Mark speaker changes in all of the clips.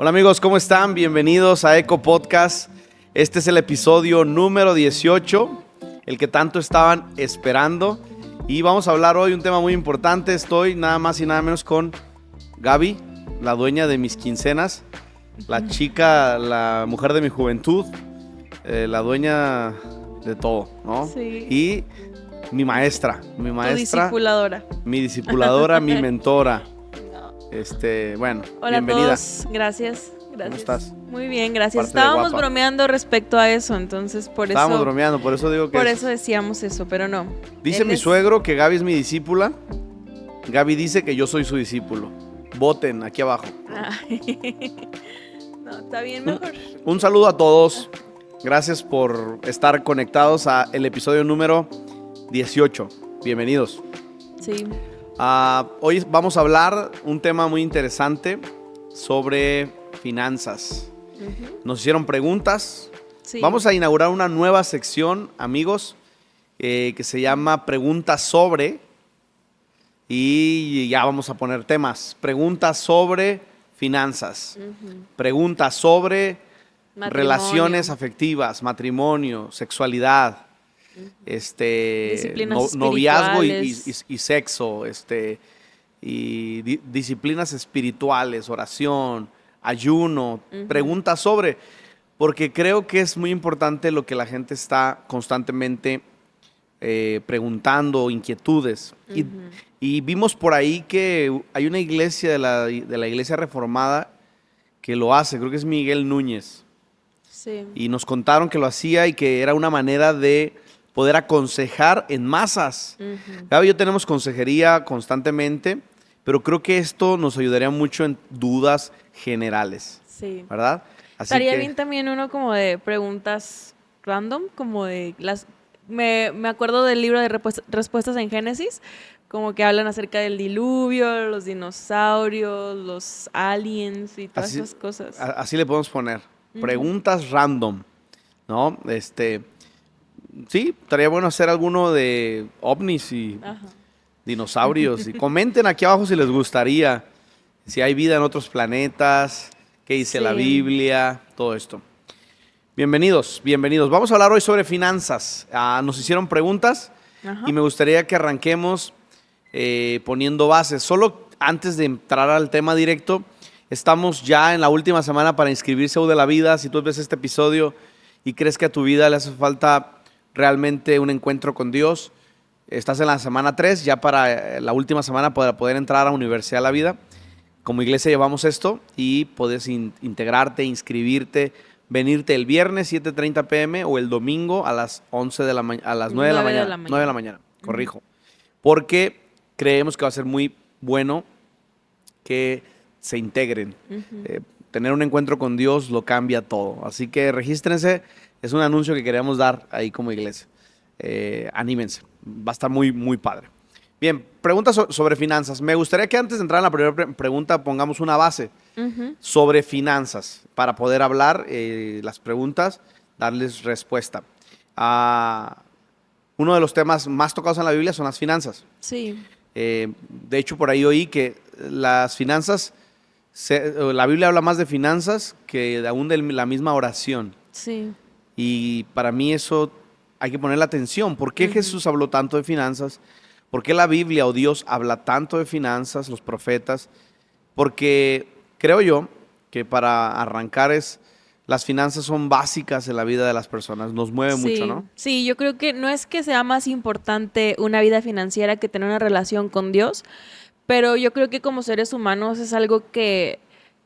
Speaker 1: Hola amigos, ¿cómo están? Bienvenidos a Eco Podcast. Este es el episodio número 18, el que tanto estaban esperando. Y vamos a hablar hoy un tema muy importante. Estoy nada más y nada menos con Gaby, la dueña de mis quincenas, la chica, la mujer de mi juventud, la dueña de todo, ¿no?
Speaker 2: Sí.
Speaker 1: Y mi maestra.
Speaker 2: Tu discipuladora.
Speaker 1: Mi discipuladora, mi mentora.
Speaker 2: No.
Speaker 1: Bueno,
Speaker 2: Hola
Speaker 1: bienvenida.
Speaker 2: a todos, gracias.
Speaker 1: ¿Cómo estás?
Speaker 2: Muy bien, gracias.
Speaker 1: Aparte de
Speaker 2: Estábamos
Speaker 1: guapa.
Speaker 2: bromeando respecto a eso, entonces
Speaker 1: Estábamos
Speaker 2: eso,
Speaker 1: bromeando, por eso digo que
Speaker 2: por eso decíamos eso, pero no.
Speaker 1: dice
Speaker 2: Él
Speaker 1: mi
Speaker 2: es-
Speaker 1: suegro que Gaby es mi discípula. Gaby dice que yo soy su discípulo. Voten aquí abajo.
Speaker 2: Ay. No, está bien mejor.
Speaker 1: Un saludo a todos. Gracias por estar conectados a el episodio número 18. Bienvenidos.
Speaker 2: Sí.
Speaker 1: Hoy vamos a hablar un tema muy interesante sobre finanzas.
Speaker 2: Ujú.
Speaker 1: Nos hicieron preguntas.
Speaker 2: Sí.
Speaker 1: Vamos a inaugurar una nueva sección, amigos, que se llama Preguntas sobre. Y ya vamos a poner temas. Preguntas sobre finanzas.
Speaker 2: Ujú.
Speaker 1: Preguntas sobre
Speaker 2: Matrimonio.
Speaker 1: relaciones afectivas, matrimonio, sexualidad,
Speaker 2: Disciplinas
Speaker 1: noviazgo
Speaker 2: espirituales.
Speaker 1: y sexo, disciplinas espirituales, oración, ayuno,
Speaker 2: Ujú.
Speaker 1: preguntas sobre, porque creo que es muy importante lo que la gente está constantemente preguntando, inquietudes.
Speaker 2: Ujú.
Speaker 1: Y vimos por ahí que hay una iglesia de la Iglesia Reformada que lo hace, creo que es Miguel Núñez.
Speaker 2: Sí.
Speaker 1: Y nos contaron que lo hacía y que era una manera de poder aconsejar en masas.
Speaker 2: Ujú.
Speaker 1: Gaby y yo tenemos consejería constantemente, pero creo que esto nos ayudaría mucho en dudas generales,
Speaker 2: Sí.
Speaker 1: ¿verdad? Así
Speaker 2: Estaría
Speaker 1: que
Speaker 2: bien también uno como de preguntas random, como de las... Me acuerdo del libro de respuestas en Génesis, como que hablan acerca del diluvio, los dinosaurios, los aliens y todas
Speaker 1: así,
Speaker 2: esas cosas.
Speaker 1: así le podemos poner.
Speaker 2: Ujú.
Speaker 1: Preguntas random, ¿no? Sí, estaría bueno hacer alguno de ovnis y
Speaker 2: Ajá.
Speaker 1: dinosaurios. Y comenten aquí abajo si les gustaría, si hay vida en otros planetas, qué dice la
Speaker 2: Sí.
Speaker 1: Biblia, todo esto. Bienvenidos, bienvenidos. Vamos a hablar hoy sobre finanzas. Nos hicieron preguntas
Speaker 2: Ajá.
Speaker 1: y me gustaría que arranquemos poniendo bases. Solo antes de entrar al tema directo, estamos ya en la última semana para inscribirse a U de la Vida. Si tú ves este episodio y crees que a tu vida le hace falta realmente un encuentro con Dios, estás en la semana 3, ya para la última semana para poder entrar a Universidad de la Vida. Como iglesia llevamos esto y puedes integrarte, inscribirte, venirte el viernes 7:30 p.m. o el domingo a las 11 de la a las 9 de la
Speaker 2: 9 de
Speaker 1: mañana.
Speaker 2: la mañana.
Speaker 1: 9 de la mañana, corrijo. Porque creemos que va a ser muy bueno que se integren.
Speaker 2: Ujú.
Speaker 1: Tener un encuentro con Dios lo cambia todo. Así que regístrense. Es un anuncio que queríamos dar ahí como iglesia. Anímense. Va a estar muy, muy padre. Bien, preguntas sobre finanzas. Me gustaría que antes de entrar en la primera pregunta pongamos una base
Speaker 2: Ujú.
Speaker 1: sobre finanzas para poder hablar las preguntas, darles respuesta. Uno de los temas más tocados en la Biblia son las finanzas.
Speaker 2: Sí.
Speaker 1: De hecho, por ahí oí que las finanzas, la Biblia habla más de finanzas que aún de la misma oración.
Speaker 2: Sí.
Speaker 1: Y para mí eso hay que ponerle atención. ¿Por qué
Speaker 2: Ujú.
Speaker 1: Jesús habló tanto de finanzas? ¿Por qué la Biblia o Dios habla tanto de finanzas, los profetas? Porque creo yo que para arrancar las finanzas son básicas en la vida de las personas. Nos mueve mucho, ¿no?
Speaker 2: Sí, yo creo que no es que sea más importante una vida financiera que tener una relación con Dios, pero yo creo que como seres humanos es algo que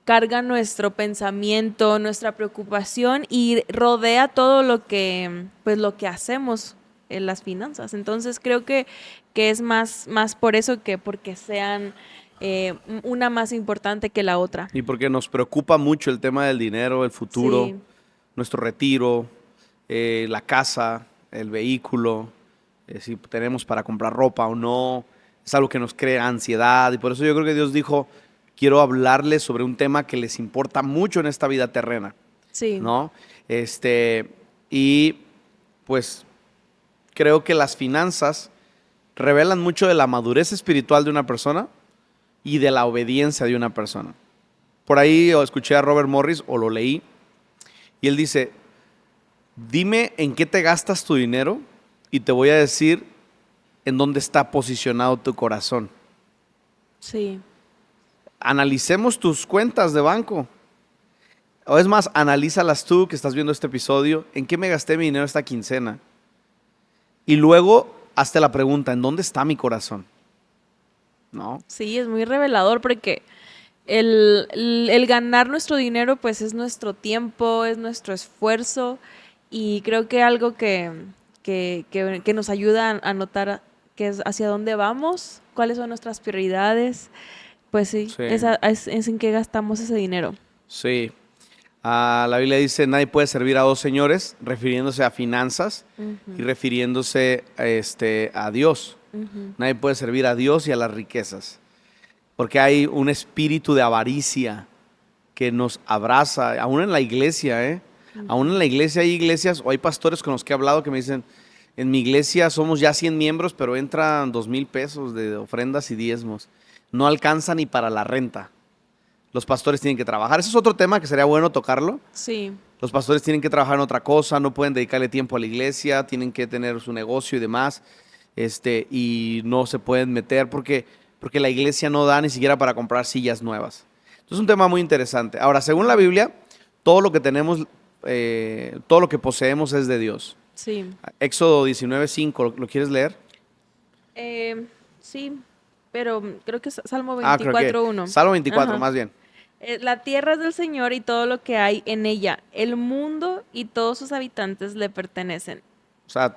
Speaker 2: carga nuestro pensamiento, nuestra preocupación y rodea todo lo que, pues, lo que hacemos en las finanzas. Entonces creo que es más por eso que porque sean una más importante que la otra.
Speaker 1: Y porque nos preocupa mucho el tema del dinero, el futuro,
Speaker 2: Sí.
Speaker 1: nuestro retiro, la casa, el vehículo, si tenemos para comprar ropa o no. Es algo que nos crea ansiedad y por eso yo creo que Dios dijo, quiero hablarles sobre un tema que les importa mucho en esta vida terrena,
Speaker 2: Sí.
Speaker 1: ¿no? Y pues creo que las finanzas revelan mucho de la madurez espiritual de una persona y de la obediencia de una persona. Por ahí escuché a Robert Morris o lo leí y él dice, dime en qué te gastas tu dinero y te voy a decir en dónde está posicionado tu corazón.
Speaker 2: Sí.
Speaker 1: Analicemos tus cuentas de banco. O es más, analízalas tú que estás viendo este episodio. ¿En qué me gasté mi dinero esta quincena? Y luego hazte la pregunta, ¿en dónde está mi corazón? ¿No?
Speaker 2: Sí, es muy revelador porque el ganar nuestro dinero pues es nuestro tiempo, es nuestro esfuerzo y creo que algo que nos ayuda a notar que es hacia dónde vamos, cuáles son nuestras prioridades, pues sí,
Speaker 1: Sí.
Speaker 2: es en qué gastamos ese dinero.
Speaker 1: Sí. La Biblia dice, nadie puede servir a dos señores, refiriéndose a finanzas y refiriéndose a Dios. Nadie puede servir a Dios y a las riquezas. Porque hay un espíritu de avaricia que nos abraza, aún en la iglesia, ¿eh? Aún en la iglesia hay iglesias o hay pastores con los que he hablado que me dicen, en mi iglesia somos ya 100 miembros, pero entran 2,000 pesos de ofrendas y diezmos. No alcanza ni para la renta. Los pastores tienen que trabajar. Ese es otro tema que sería bueno tocarlo.
Speaker 2: Sí,
Speaker 1: Los pastores tienen que trabajar en otra cosa, no pueden dedicarle tiempo a la iglesia, tienen que tener su negocio y demás, y no se pueden meter porque la iglesia no da ni siquiera para comprar sillas nuevas. Entonces es un tema muy interesante. Ahora, según la Biblia, todo lo que tenemos, todo lo que poseemos es de Dios.
Speaker 2: sí.
Speaker 1: Éxodo 19:5, ¿lo quieres leer?
Speaker 2: Sí, pero creo que es Salmo
Speaker 1: Creo que
Speaker 2: 24:1.
Speaker 1: Salmo 24,
Speaker 2: Ajá.
Speaker 1: más bien.
Speaker 2: La tierra es del Señor y todo lo que hay en ella. El mundo y todos sus habitantes le pertenecen.
Speaker 1: O sea,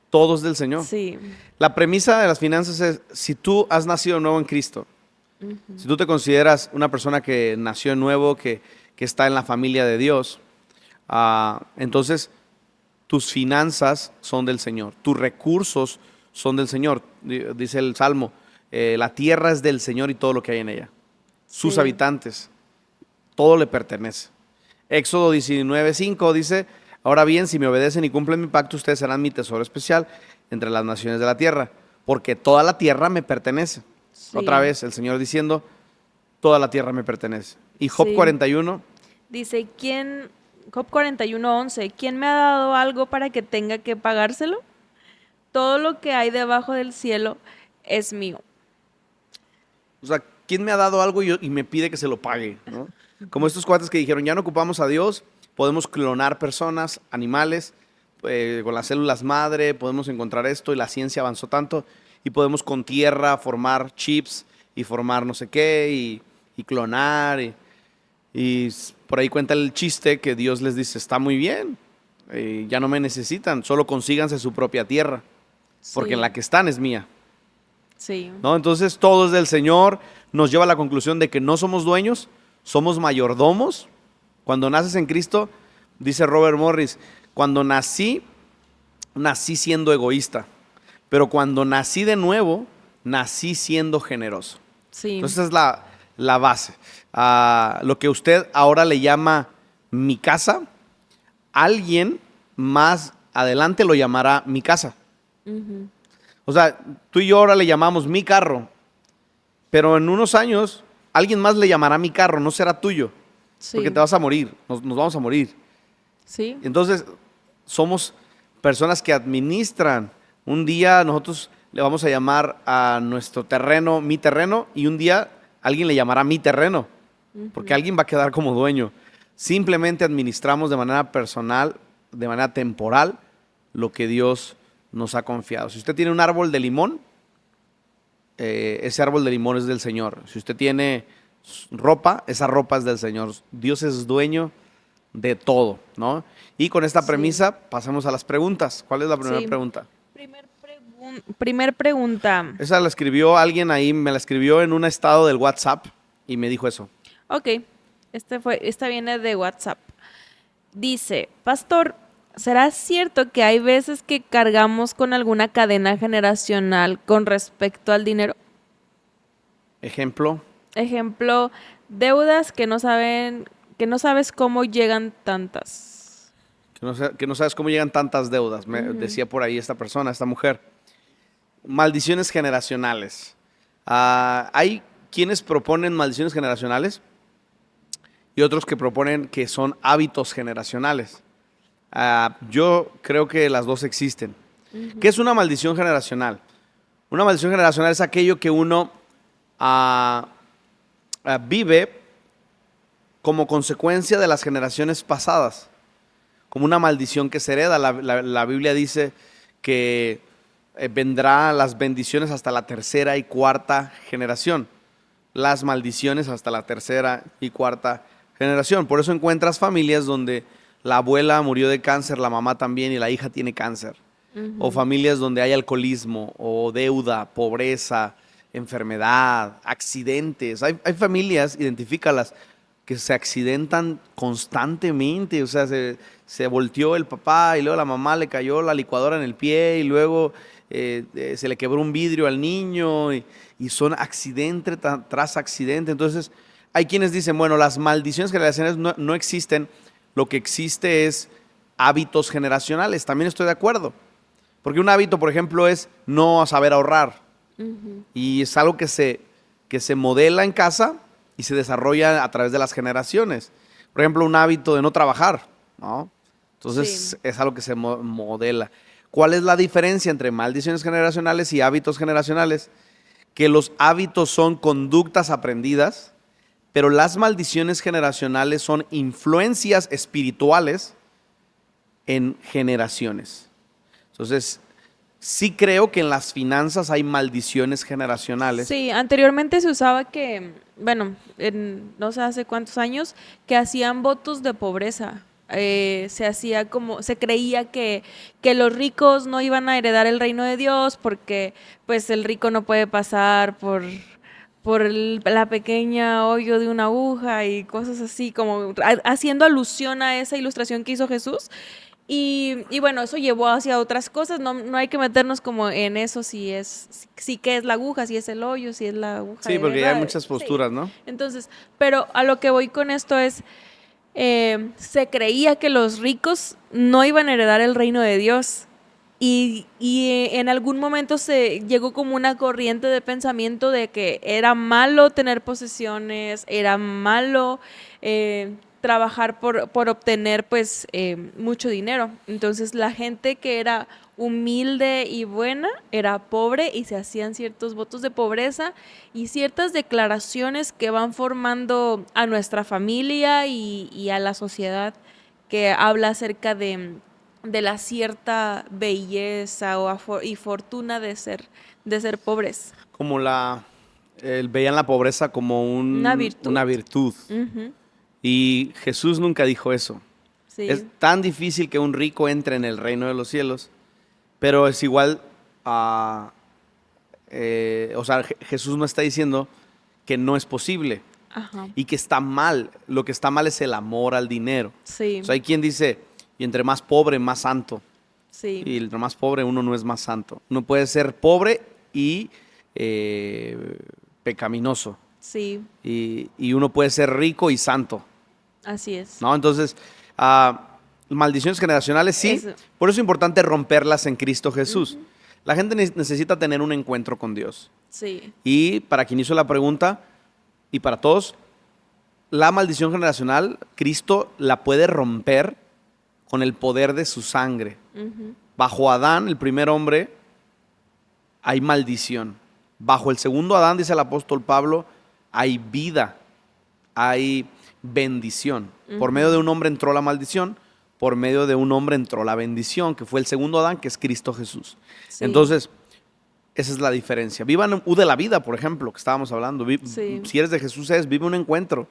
Speaker 1: todo es del Señor.
Speaker 2: Sí.
Speaker 1: La premisa de las finanzas es, si tú has nacido nuevo en Cristo, si tú te consideras una persona que nació nuevo, que está en la familia de Dios, entonces tus finanzas son del Señor, tus recursos son del Señor. Dice el Salmo, la tierra es del Señor y todo lo que hay en ella. Sus
Speaker 2: Sí.
Speaker 1: habitantes, todo le pertenece. Éxodo 19:5 dice, ahora bien, si me obedecen y cumplen mi pacto, ustedes serán mi tesoro especial entre las naciones de la tierra, porque toda la tierra me pertenece.
Speaker 2: Sí.
Speaker 1: Otra vez el Señor diciendo, toda la tierra me pertenece. Y Job
Speaker 2: Sí.
Speaker 1: 41,
Speaker 2: Dice, Job 41:11, ¿quién me ha dado algo para que tenga que pagárselo? Todo lo que hay debajo del cielo es mío.
Speaker 1: o sea, ¿quién me ha dado algo y me pide que se lo pague? ¿No? Como estos cuates que dijeron, ya no ocupamos a Dios, podemos clonar personas, animales, con las células madre, podemos encontrar esto y la ciencia avanzó tanto y podemos con tierra formar chips y formar no sé qué y clonar por ahí cuenta el chiste que Dios les dice, está muy bien, ya no me necesitan, solo consíganse su propia tierra, porque
Speaker 2: Sí.
Speaker 1: en la que están es mía.
Speaker 2: Sí.
Speaker 1: ¿No? Entonces todo es del Señor, nos lleva a la conclusión de que no somos dueños, somos mayordomos. Cuando naces en Cristo, dice Robert Morris, cuando nací siendo egoísta, pero cuando nací de nuevo, nací siendo generoso.
Speaker 2: Sí.
Speaker 1: Entonces esa es la base. Lo que usted ahora le llama mi casa, alguien más adelante lo llamará mi casa. O sea, tú y yo ahora le llamamos mi carro, pero en unos años alguien más le llamará mi carro, no será tuyo,
Speaker 2: Sí.
Speaker 1: porque te vas a morir, nos vamos a morir.
Speaker 2: Sí.
Speaker 1: Entonces, somos personas que administran. Un día nosotros le vamos a llamar a nuestro terreno mi terreno y un día alguien le llamará mi terreno, porque alguien va a quedar como dueño. Simplemente administramos de manera personal, de manera temporal, lo que Dios nos ha confiado. Si usted tiene un árbol de limón, ese árbol de limón es del Señor. Si usted tiene ropa, esa ropa es del Señor. Dios es dueño de todo, ¿no? Y con esta
Speaker 2: Sí.
Speaker 1: premisa pasamos a las preguntas. ¿Cuál es la primera
Speaker 2: Sí.
Speaker 1: pregunta?
Speaker 2: Primer pregunta.
Speaker 1: Esa la escribió alguien ahí, me la escribió en un estado del WhatsApp y me dijo eso.
Speaker 2: Ok, esta viene de WhatsApp. Dice, Pastor, ¿será cierto que hay veces que cargamos con alguna cadena generacional con respecto al dinero?
Speaker 1: Ejemplo.
Speaker 2: Ejemplo, deudas que no sabes cómo llegan tantas.
Speaker 1: Que no sabes cómo llegan tantas deudas, me decía por ahí esta persona, esta mujer. Maldiciones generacionales. Hay quienes proponen maldiciones generacionales y otros que proponen que son hábitos generacionales. Yo creo que las dos existen. ¿Qué es una maldición generacional? Una maldición generacional es aquello que uno vive como consecuencia de las generaciones pasadas, como una maldición que se hereda. La Biblia dice que vendrán las bendiciones hasta la tercera y cuarta generación, las maldiciones hasta la tercera y cuarta generación. Por eso encuentras familias donde la abuela murió de cáncer, la mamá también, y la hija tiene cáncer. O familias donde hay alcoholismo, o deuda, pobreza, enfermedad, accidentes. Hay familias, identifícalas, que se accidentan constantemente. O sea, se volteó el papá y luego la mamá le cayó la licuadora en el pie y luego se le quebró un vidrio al niño y son accidente tras accidente. Entonces, hay quienes dicen, bueno, las maldiciones generacionales no existen, lo que existe es hábitos generacionales. También estoy de acuerdo. Porque un hábito, por ejemplo, es no saber ahorrar. Y es algo que se modela en casa y se desarrolla a través de las generaciones. Por ejemplo, un hábito de no trabajar, ¿no? Entonces, es algo que se modela. ¿Cuál es la diferencia entre maldiciones generacionales y hábitos generacionales? Que los hábitos son conductas aprendidas, pero las maldiciones generacionales son influencias espirituales en generaciones. Entonces, sí creo que en las finanzas hay maldiciones generacionales.
Speaker 2: Sí, anteriormente se usaba que, bueno, no sé hace cuántos años, que hacían votos de pobreza. Se hacía como, se creía que los ricos no iban a heredar el reino de Dios porque pues el rico no puede pasar por la pequeña hoyo de una aguja y cosas así, como haciendo alusión a esa ilustración que hizo Jesús. Y bueno, eso llevó hacia otras cosas. No hay que meternos como en eso, si qué es la aguja, si es el hoyo, si es la aguja.
Speaker 1: Sí, porque ya hay muchas posturas, sí, ¿no?
Speaker 2: Entonces, pero a lo que voy con esto es, se creía que los ricos no iban a heredar el reino de Dios. Y en algún momento se llegó como una corriente de pensamiento de que era malo tener posesiones, era malo trabajar por obtener pues mucho dinero. Entonces la gente que era humilde y buena era pobre y se hacían ciertos votos de pobreza y ciertas declaraciones que van formando a nuestra familia y a la sociedad, que habla acerca de la cierta belleza y fortuna de ser pobres.
Speaker 1: Como veían la pobreza como una virtud.
Speaker 2: Uh-huh.
Speaker 1: Y Jesús nunca dijo eso.
Speaker 2: Sí.
Speaker 1: Es tan difícil que un rico entre en el reino de los cielos, pero es igual, Jesús no está diciendo que no es posible. Ajá. Y que está mal. Lo que está mal es el amor al dinero.
Speaker 2: Sí.
Speaker 1: O sea, hay quien dice, y entre más pobre, más santo.
Speaker 2: Sí.
Speaker 1: Y entre más pobre, uno no es más santo. Uno puede ser pobre y pecaminoso.
Speaker 2: Sí.
Speaker 1: Y uno puede ser rico y santo.
Speaker 2: Así es.
Speaker 1: ¿No? Entonces, maldiciones generacionales, sí. Eso. Por eso es importante romperlas en Cristo Jesús. Uh-huh. La gente necesita tener un encuentro con Dios.
Speaker 2: Sí.
Speaker 1: Y para quien hizo la pregunta, y para todos, la maldición generacional, Cristo la puede romper con el poder de su sangre. Uh-huh. Bajo Adán, el primer hombre, hay maldición. Bajo el segundo Adán, dice el apóstol Pablo, hay vida, hay bendición. Uh-huh. Por medio de un hombre entró la maldición, por medio de un hombre entró la bendición, que fue el segundo Adán, que es Cristo Jesús. Sí. Entonces, esa es la diferencia. Vivan de la vida, por ejemplo, que estábamos hablando. Sí. Si eres de Jesús, vive un encuentro.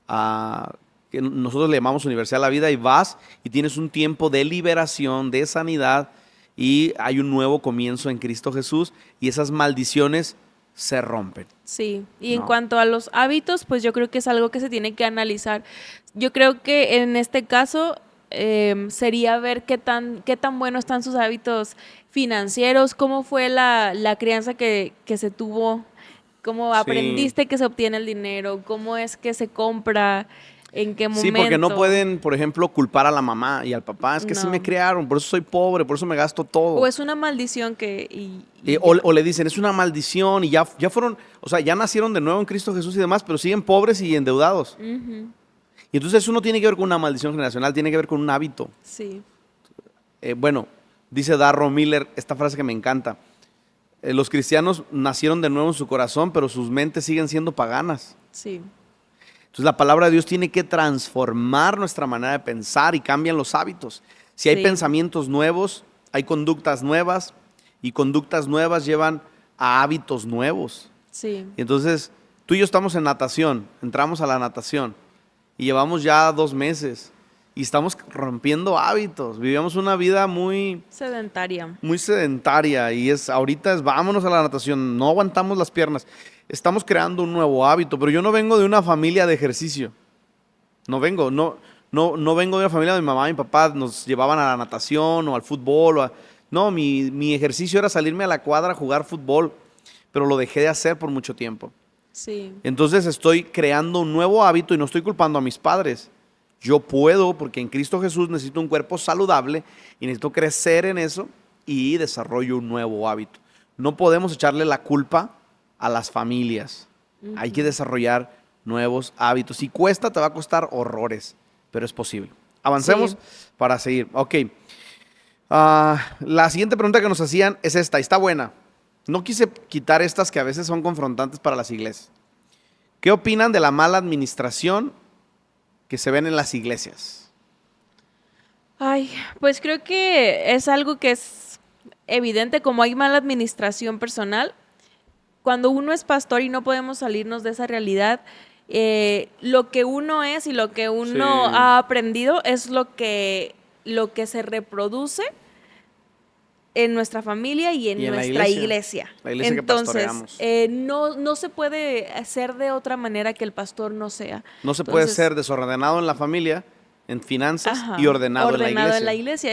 Speaker 1: Que nosotros le llamamos Universidad de la Vida, y vas y tienes un tiempo de liberación, de sanidad, y hay un nuevo comienzo en Cristo Jesús, y esas maldiciones se rompen.
Speaker 2: Sí, y en cuanto a los hábitos, pues yo creo que es algo que se tiene que analizar. Yo creo que en este caso sería ver qué tan buenos están sus hábitos financieros, cómo fue la crianza que se tuvo, cómo aprendiste que se obtiene el dinero, cómo es que se compra, en qué momento.
Speaker 1: Sí, porque no pueden, por ejemplo, culpar a la mamá y al papá. Es que sí me criaron, por eso soy pobre, por eso me gasto todo.
Speaker 2: O es una maldición
Speaker 1: o le dicen, es una maldición y ya fueron, o sea, ya nacieron de nuevo en Cristo Jesús y demás, pero siguen pobres y endeudados. Uh-huh. Y entonces eso no tiene que ver con una maldición generacional, tiene que ver con un hábito.
Speaker 2: Sí.
Speaker 1: Bueno, dice Darrow Miller esta frase que me encanta. Los cristianos nacieron de nuevo en su corazón, pero sus mentes siguen siendo paganas.
Speaker 2: Sí.
Speaker 1: Entonces la palabra de Dios tiene que transformar nuestra manera de pensar y cambian los hábitos. Si hay
Speaker 2: Sí.
Speaker 1: pensamientos nuevos, hay conductas nuevas y conductas nuevas llevan a hábitos nuevos.
Speaker 2: Sí.
Speaker 1: Y entonces tú y yo estamos en natación, entramos a la natación y llevamos ya 2 meses y estamos rompiendo hábitos. Vivíamos una vida muy sedentaria y ahorita es vámonos a la natación, no aguantamos las piernas. Estamos creando un nuevo hábito, pero yo no vengo de una familia de ejercicio. No vengo de una familia de mi mamá y mi papá nos llevaban a la natación o al fútbol. No, mi ejercicio era salirme a la cuadra a jugar fútbol, pero lo dejé de hacer por mucho tiempo.
Speaker 2: Sí.
Speaker 1: Entonces estoy creando un nuevo hábito y no estoy culpando a mis padres. Yo puedo, porque en Cristo Jesús necesito un cuerpo saludable y necesito crecer en eso y desarrollo un nuevo hábito. No podemos echarle la culpa a las familias. Hay que desarrollar nuevos hábitos. Si cuesta, te va a costar horrores, pero es posible. Avancemos para seguir. Ok. La siguiente pregunta que nos hacían es esta, y está buena. No quise quitar estas que a veces son confrontantes para las iglesias. ¿Qué opinan de la mala administración que se ven en las iglesias?
Speaker 2: Ay, pues creo que es algo que es evidente, como hay mala administración personal. Cuando uno es pastor y no podemos salirnos de esa realidad, lo que uno es y lo que uno ha aprendido es lo que se reproduce en nuestra familia y en nuestra iglesia.
Speaker 1: La iglesia
Speaker 2: Entonces,
Speaker 1: que
Speaker 2: no se puede hacer de otra manera que el pastor no sea.
Speaker 1: No se puede ser desordenado en la familia, en finanzas, y ordenado en la iglesia.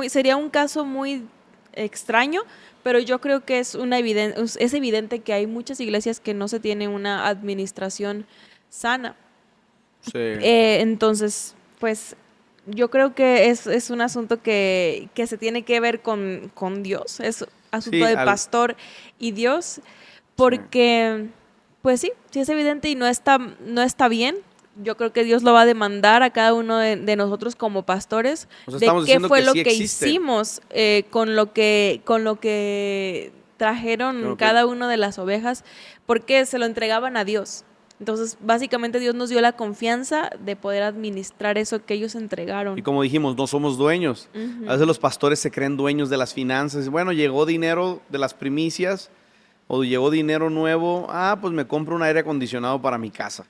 Speaker 2: Sería un caso muy extraño, pero yo creo que es evidente que hay muchas iglesias que no se tiene una administración sana.
Speaker 1: Sí.
Speaker 2: Entonces, pues yo creo que es un asunto que se tiene que ver con Dios, es asunto de pastor y Dios, porque pues sí es evidente y no está bien. Yo creo que Dios lo va a demandar a cada uno de nosotros como pastores, de qué fue lo que hicimos con lo que trajeron cada una de las ovejas, porque se lo entregaban a Dios. Entonces, básicamente Dios nos dio la confianza de poder administrar eso que ellos entregaron.
Speaker 1: Y como dijimos, no somos dueños. A veces los pastores se creen dueños de las finanzas. Bueno, llegó dinero de las primicias o llegó dinero nuevo. Pues me compro un aire acondicionado para mi casa.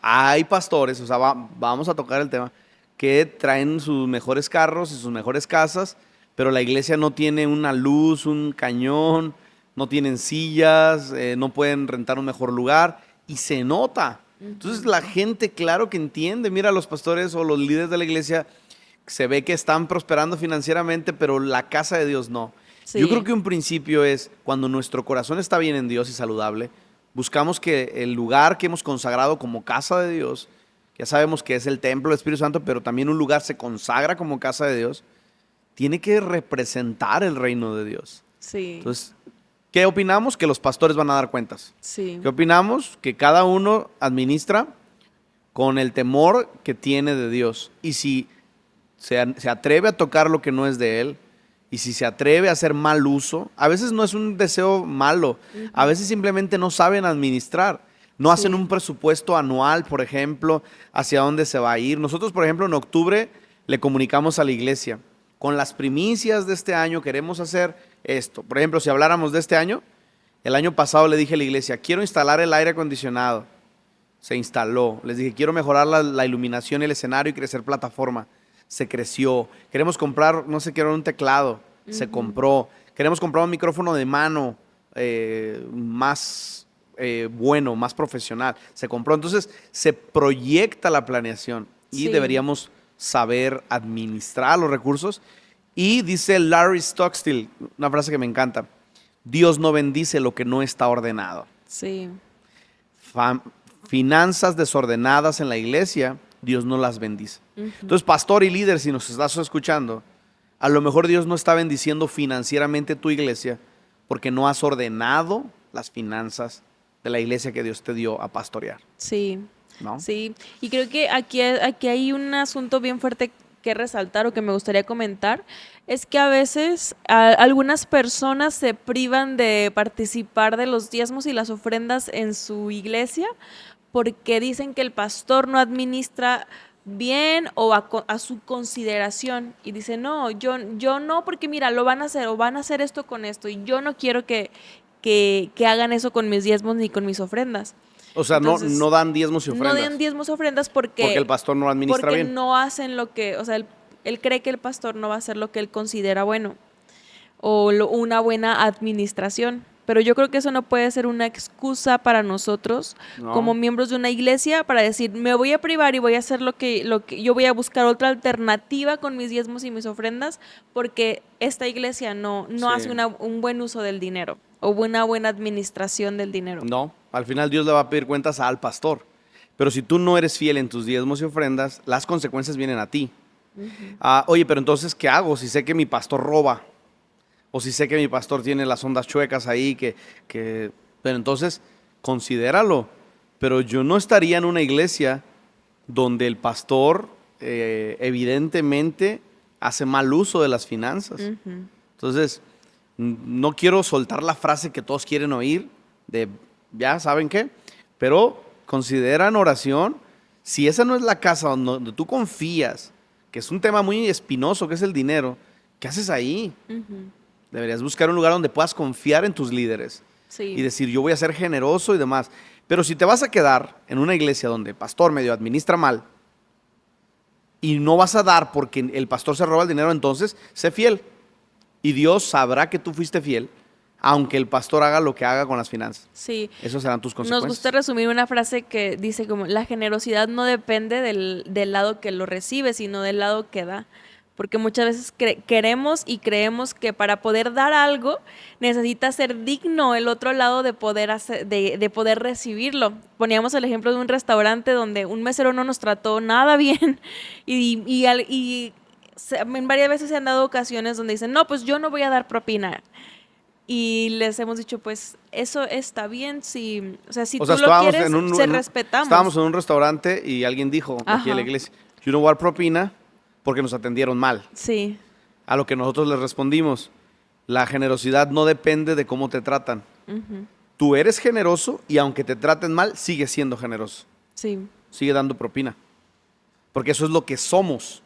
Speaker 1: Hay pastores, vamos a tocar el tema, que traen sus mejores carros y sus mejores casas, pero la iglesia no tiene una luz, un cañón, no tienen sillas, no pueden rentar un mejor lugar y se nota. Entonces la gente, claro que entiende. Mira, los pastores o los líderes de la iglesia se ve que están prosperando financieramente, pero la casa de Dios no. Sí. Yo creo que un principio es cuando nuestro corazón está bien en Dios y saludable, buscamos que el lugar que hemos consagrado como casa de Dios, ya sabemos que es el templo del Espíritu Santo, pero también un lugar se consagra como casa de Dios, tiene que representar el reino de Dios.
Speaker 2: Sí.
Speaker 1: Entonces, ¿qué opinamos? Que los pastores van a dar cuentas.
Speaker 2: Sí.
Speaker 1: ¿Qué opinamos? Que cada uno administra con el temor que tiene de Dios. Y si se atreve a tocar lo que no es de Él, y si se atreve a hacer mal uso, a veces no es un deseo malo, a veces simplemente no saben administrar. No hacen un presupuesto anual, por ejemplo, hacia dónde se va a ir. Nosotros, por ejemplo, en octubre le comunicamos a la iglesia, con las primicias de este año queremos hacer esto. Por ejemplo, si habláramos de este año, el año pasado le dije a la iglesia, quiero instalar el aire acondicionado. Se instaló. Les dije, quiero mejorar la iluminación y el escenario y crecer plataforma. Se creció. Queremos comprar, no sé, quiero un teclado. Se compró. Queremos comprar un micrófono de mano más bueno, más profesional. Se compró. Entonces, se proyecta la planeación y deberíamos saber administrar los recursos. Y dice Larry Stockstill, una frase que me encanta, Dios no bendice lo que no está ordenado.
Speaker 2: Sí.
Speaker 1: Finanzas desordenadas en la iglesia, Dios no las bendice. Entonces, pastor y líder, si nos estás escuchando, a lo mejor Dios no está bendiciendo financieramente tu iglesia porque no has ordenado las finanzas de la iglesia que Dios te dio a pastorear.
Speaker 2: Sí.
Speaker 1: ¿no?
Speaker 2: Sí, y creo que aquí hay un asunto bien fuerte que resaltar o que me gustaría comentar, es que a veces algunas personas se privan de participar de los diezmos y las ofrendas en su iglesia porque dicen que el pastor no administra bien o a su consideración y dice, no, yo no, porque mira, lo van a hacer o van a hacer esto con esto y yo no quiero que hagan eso con mis diezmos ni con mis ofrendas.
Speaker 1: O sea,
Speaker 2: Entonces,
Speaker 1: no dan diezmos y
Speaker 2: no
Speaker 1: ofrendas.
Speaker 2: den diezmos ofrendas
Speaker 1: Porque el pastor no lo administra
Speaker 2: porque
Speaker 1: bien.
Speaker 2: no hacen lo que, o sea, él cree que el pastor no va a hacer lo que él considera bueno o una buena administración. Pero yo creo que eso no puede ser una excusa para nosotros
Speaker 1: No.
Speaker 2: como miembros de una iglesia para decir, me voy a privar y voy a hacer lo que yo voy a buscar otra alternativa con mis diezmos y mis ofrendas porque esta iglesia no
Speaker 1: Sí.
Speaker 2: hace un buen uso del dinero o una buena administración del dinero.
Speaker 1: No, al final Dios le va a pedir cuentas al pastor. Pero si tú no eres fiel en tus diezmos y ofrendas, las consecuencias vienen a ti. Oye, pero entonces, ¿qué hago si sé que mi pastor roba? O si sé que mi pastor tiene las ondas chuecas ahí, pero entonces, considéralo. Pero yo no estaría en una iglesia donde el pastor evidentemente hace mal uso de las finanzas. Entonces, no quiero soltar la frase que todos quieren oír de, ya saben qué, pero considera en oración, si esa no es la casa donde tú confías, que es un tema muy espinoso, que es el dinero, ¿qué haces ahí? Deberías buscar un lugar donde puedas confiar en tus líderes
Speaker 2: Sí.
Speaker 1: y decir, yo voy a ser generoso y demás. Pero si te vas a quedar en una iglesia donde el pastor medio administra mal y no vas a dar porque el pastor se roba el dinero, entonces sé fiel. Y Dios sabrá que tú fuiste fiel, aunque el pastor haga lo que haga con las finanzas.
Speaker 2: Sí.
Speaker 1: Esas serán tus
Speaker 2: Nos
Speaker 1: consecuencias.
Speaker 2: gusta resumir una frase que dice como, la generosidad no depende del lado que lo recibe, sino del lado que da. Porque muchas veces queremos y creemos que para poder dar algo necesita ser digno el otro lado de poder de poder recibirlo. Poníamos el ejemplo de un restaurante donde un mesero no nos trató nada bien en varias veces se han dado ocasiones donde dicen, no, pues yo no voy a dar propina. Y les hemos dicho, pues eso está bien, si tú lo quieres, respetamos.
Speaker 1: Estábamos en un restaurante y alguien dijo aquí en la iglesia, yo no voy a dar propina porque nos atendieron mal.
Speaker 2: Sí.
Speaker 1: A lo que nosotros les respondimos, la generosidad no depende de cómo te tratan. Tú eres generoso y aunque te traten mal, sigues siendo generoso.
Speaker 2: Sí.
Speaker 1: Sigue dando propina. Porque eso es lo que somos.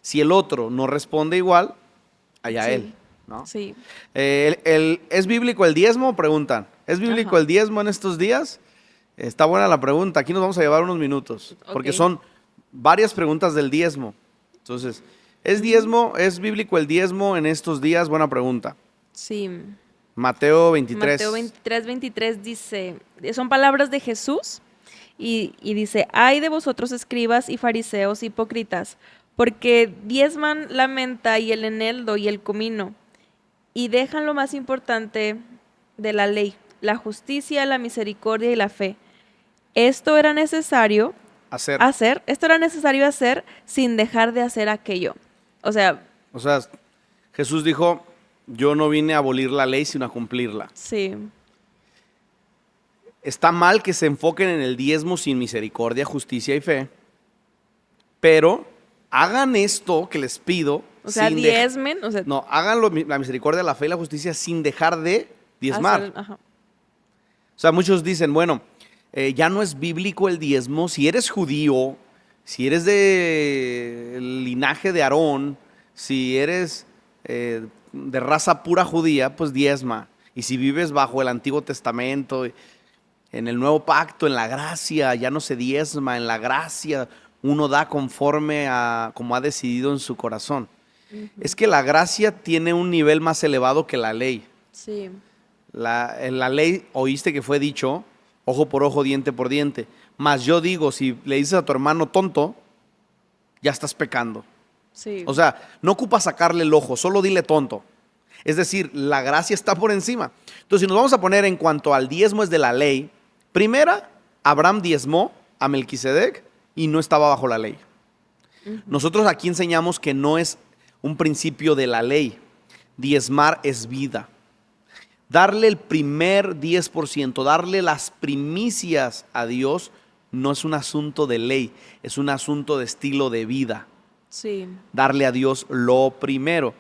Speaker 1: Si el otro no responde igual, allá
Speaker 2: Sí.
Speaker 1: él. ¿No?
Speaker 2: Sí.
Speaker 1: ¿Es bíblico el diezmo? Preguntan. ¿Es bíblico
Speaker 2: Ajá.
Speaker 1: el diezmo en estos días? Está buena la pregunta. Aquí nos vamos a llevar unos minutos. Porque
Speaker 2: Ok.
Speaker 1: son varias preguntas del diezmo. Entonces, ¿es bíblico el diezmo en estos días? Buena pregunta.
Speaker 2: Sí.
Speaker 1: Mateo 23.
Speaker 2: Mateo 23 dice, son palabras de Jesús y dice, ay de vosotros escribas y fariseos hipócritas, porque diezman la menta y el eneldo y el comino, y dejan lo más importante de la ley, la justicia, la misericordia y la fe. Esto era necesario hacer sin dejar de hacer aquello. O sea,
Speaker 1: Jesús dijo, yo no vine a abolir la ley, sino a cumplirla.
Speaker 2: sí.
Speaker 1: Está mal que se enfoquen en el diezmo sin misericordia, justicia y fe, pero hagan esto que les pido.
Speaker 2: O sea, diezmen.
Speaker 1: No, hagan la misericordia, la fe y la justicia sin dejar de diezmar.
Speaker 2: Ajá.
Speaker 1: O sea, muchos dicen, bueno, ya no es bíblico el diezmo. Si eres judío, si eres del linaje de Aarón, si eres de raza pura judía, pues diezma. Y si vives bajo el Antiguo Testamento, en el Nuevo Pacto, en la gracia, ya no se diezma. En la gracia uno da conforme a como ha decidido en su corazón. Es que la gracia tiene un nivel más elevado que la ley.
Speaker 2: Sí.
Speaker 1: En la ley oíste que fue dicho, ojo por ojo, diente por diente. Mas yo digo, si le dices a tu hermano tonto, ya estás pecando.
Speaker 2: Sí.
Speaker 1: O sea, no ocupa sacarle el ojo, solo dile tonto. Es decir, la gracia está por encima. Entonces, si nos vamos a poner en cuanto al diezmo es de la ley, primera, Abraham diezmó a Melquisedec y no estaba bajo la ley. Nosotros aquí enseñamos que no es un principio de la ley. Diezmar es vida. Darle el primer 10%, darle las primicias a Dios, no es un asunto de ley, es un asunto de estilo de vida.
Speaker 2: Sí.
Speaker 1: Darle a Dios lo primero.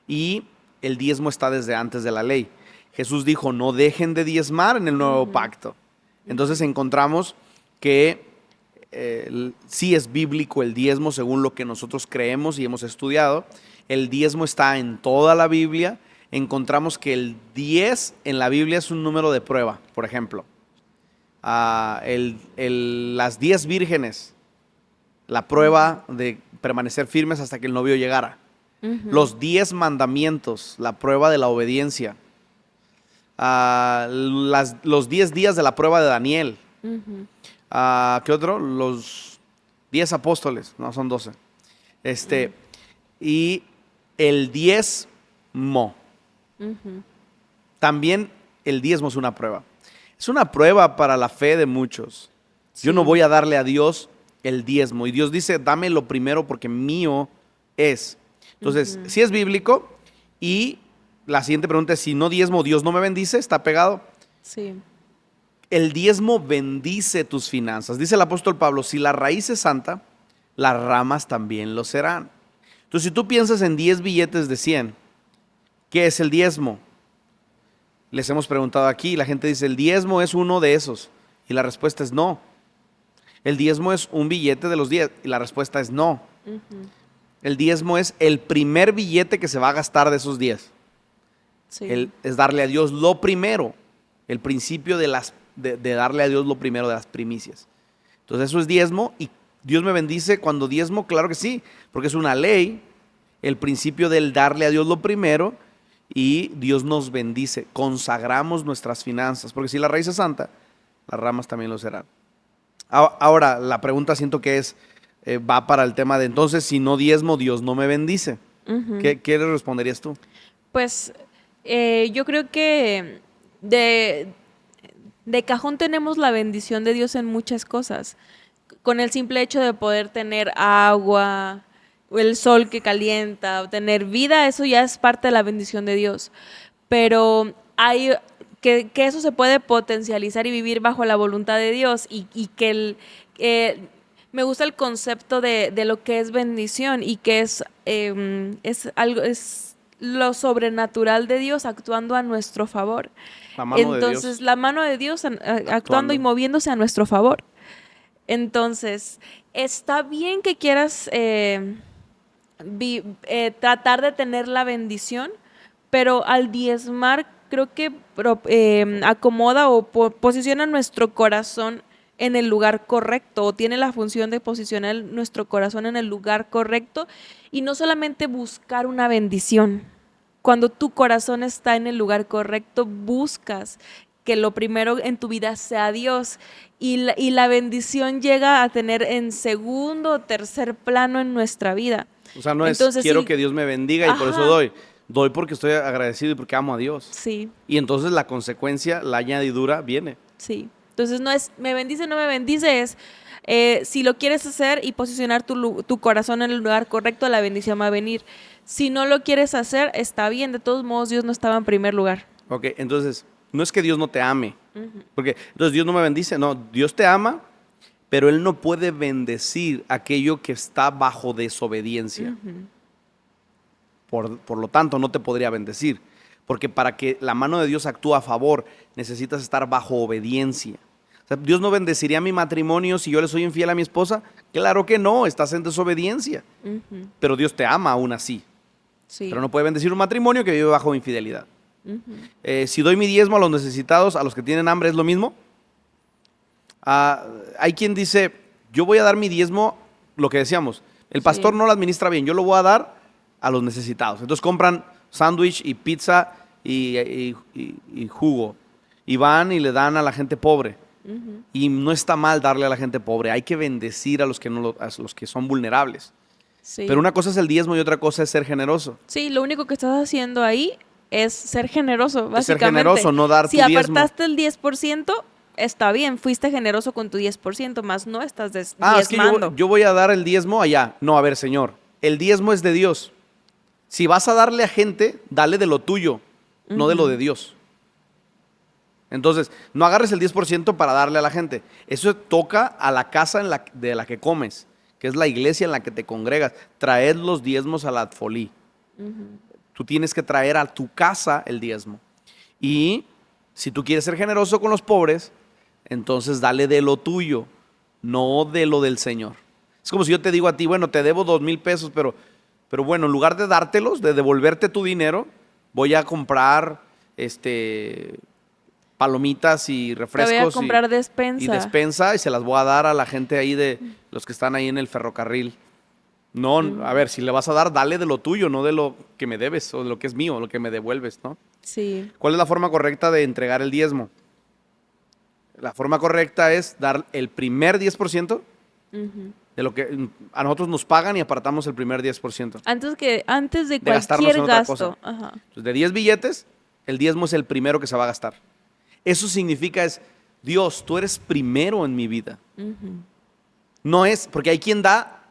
Speaker 1: Y el diezmo está desde antes de la ley. Jesús dijo, no dejen de diezmar en el nuevo pacto. Entonces encontramos que sí es bíblico el diezmo según lo que nosotros creemos y hemos estudiado. El diezmo está en toda la Biblia. Encontramos que el 10 en la Biblia es un número de prueba, por ejemplo. Las 10 vírgenes, la prueba de permanecer firmes hasta que el novio llegara. Los 10 mandamientos, la prueba de la obediencia. Los 10 días de la prueba de Daniel. ¿Qué otro? Los 10 apóstoles, no, son 12. Y el diezmo. También el diezmo es una prueba. Es una prueba para la fe de muchos. Sí. Yo no voy a darle a Dios el diezmo. Y Dios dice, dame lo primero porque mío es. Entonces, sí es bíblico. Y la siguiente pregunta es, si no diezmo, ¿Dios no me bendice? ¿Está pegado?
Speaker 2: Sí.
Speaker 1: El diezmo bendice tus finanzas. Dice el apóstol Pablo, si la raíz es santa, las ramas también lo serán. Entonces, si tú piensas en 10 billetes de 100, ¿qué es el diezmo? Les hemos preguntado aquí, la gente dice, el diezmo es uno de esos. Y la respuesta es no. El diezmo es un billete de los 10. Y la respuesta es no. El diezmo es el primer billete que se va a gastar de esos 10. Sí. Es darle a Dios lo primero. El principio de darle a Dios lo primero de las primicias. Entonces eso es diezmo. Y Dios me bendice cuando diezmo, claro que sí. Porque es una ley. El principio del darle a Dios lo primero. Y Dios nos bendice, consagramos nuestras finanzas, porque si la raíz es santa, las ramas también lo serán. Ahora, la pregunta siento que va para el tema de entonces, si no diezmo, Dios no me bendice. ¿Qué le responderías tú?
Speaker 2: Pues yo creo que de cajón tenemos la bendición de Dios en muchas cosas. Con el simple hecho de poder tener agua, el sol que calienta, tener vida, eso ya es parte de la bendición de Dios. Pero hay que eso se puede potencializar y vivir bajo la voluntad de Dios y que me gusta el concepto de lo que es bendición y que es lo sobrenatural de Dios actuando a nuestro favor.
Speaker 1: La mano de Dios.
Speaker 2: Entonces, la mano de Dios actuando y moviéndose a nuestro favor. Entonces, está bien que quieras tratar de tener la bendición, pero al diezmar creo que acomoda o posiciona nuestro corazón en el lugar correcto, o tiene la función de posicionar nuestro corazón en el lugar correcto y no solamente buscar una bendición. Cuando tu corazón está en el lugar correcto, buscas que lo primero en tu vida sea Dios y la bendición llega a tener en segundo o tercer plano en nuestra vida.
Speaker 1: O sea, no entonces, es quiero que Dios me bendiga y por eso doy. Doy porque estoy agradecido y porque amo a Dios.
Speaker 2: Sí.
Speaker 1: Y entonces la consecuencia, la añadidura viene.
Speaker 2: Sí. Entonces no es me bendice, no me bendice, es si lo quieres hacer y posicionar tu corazón en el lugar correcto, la bendición va a venir. Si no lo quieres hacer, está bien. De todos modos, Dios no estaba en primer lugar.
Speaker 1: Ok, entonces, no es que Dios no te ame. Porque entonces Dios no me bendice. No, Dios te ama, pero Él no puede bendecir aquello que está bajo desobediencia. Por lo tanto, no te podría bendecir. Porque para que la mano de Dios actúe a favor, necesitas estar bajo obediencia. O sea, ¿Dios no bendeciría mi matrimonio si yo le soy infiel a mi esposa? Claro que no, estás en desobediencia. Pero Dios te ama aún así. Sí. Pero no puede bendecir un matrimonio que vive bajo infidelidad. Si doy mi diezmo a los necesitados, a los que tienen hambre, ¿es lo mismo? Hay quien dice, yo voy a dar mi diezmo, lo que decíamos, el pastor no lo administra bien, yo lo voy a dar a los necesitados. Entonces compran sándwich y pizza y jugo y van y le dan a la gente pobre. Y no está mal darle a la gente pobre, hay que bendecir a los que son vulnerables. Sí. Pero una cosa es el diezmo y otra cosa es ser generoso.
Speaker 2: Sí, lo único que estás haciendo ahí es ser generoso, básicamente.
Speaker 1: Es ser generoso, no dar tu diezmo.
Speaker 2: Si apartaste el 10%, está bien, fuiste generoso con tu 10%, más no estás diezmando.
Speaker 1: Es que yo voy a dar el diezmo allá. No, a ver, Señor, el diezmo es de Dios. Si vas a darle a gente, dale de lo tuyo, no de lo de Dios. Entonces, no agarres el 10% para darle a la gente. Eso toca a la casa de la que comes, que es la iglesia en la que te congregas. Traed los diezmos a la Adfolí. Tú tienes que traer a tu casa el diezmo. Y si tú quieres ser generoso con los pobres, entonces dale de lo tuyo, no de lo del Señor. Es como si yo te digo a ti, bueno, te debo 2,000 pesos, pero bueno, en lugar de dártelos, de devolverte tu dinero, voy a comprar palomitas y refrescos.
Speaker 2: Te voy a comprar despensa.
Speaker 1: Y despensa y se las voy a dar a la gente ahí de los que están ahí en el ferrocarril. No, a ver, si le vas a dar, dale de lo tuyo, no de lo que me debes o de lo que es mío, lo que me devuelves, ¿no?
Speaker 2: Sí.
Speaker 1: ¿Cuál es la forma correcta de entregar el diezmo? La forma correcta es dar el primer 10% de lo que a nosotros nos pagan y apartamos el primer 10%.
Speaker 2: Antes de
Speaker 1: gastarnos
Speaker 2: cualquier
Speaker 1: en otra
Speaker 2: gasto.
Speaker 1: cosa.
Speaker 2: Ajá.
Speaker 1: Entonces, de 10 billetes, el diezmo es el primero que se va a gastar. Eso significa Dios, tú eres primero en mi vida. No es, porque hay quien da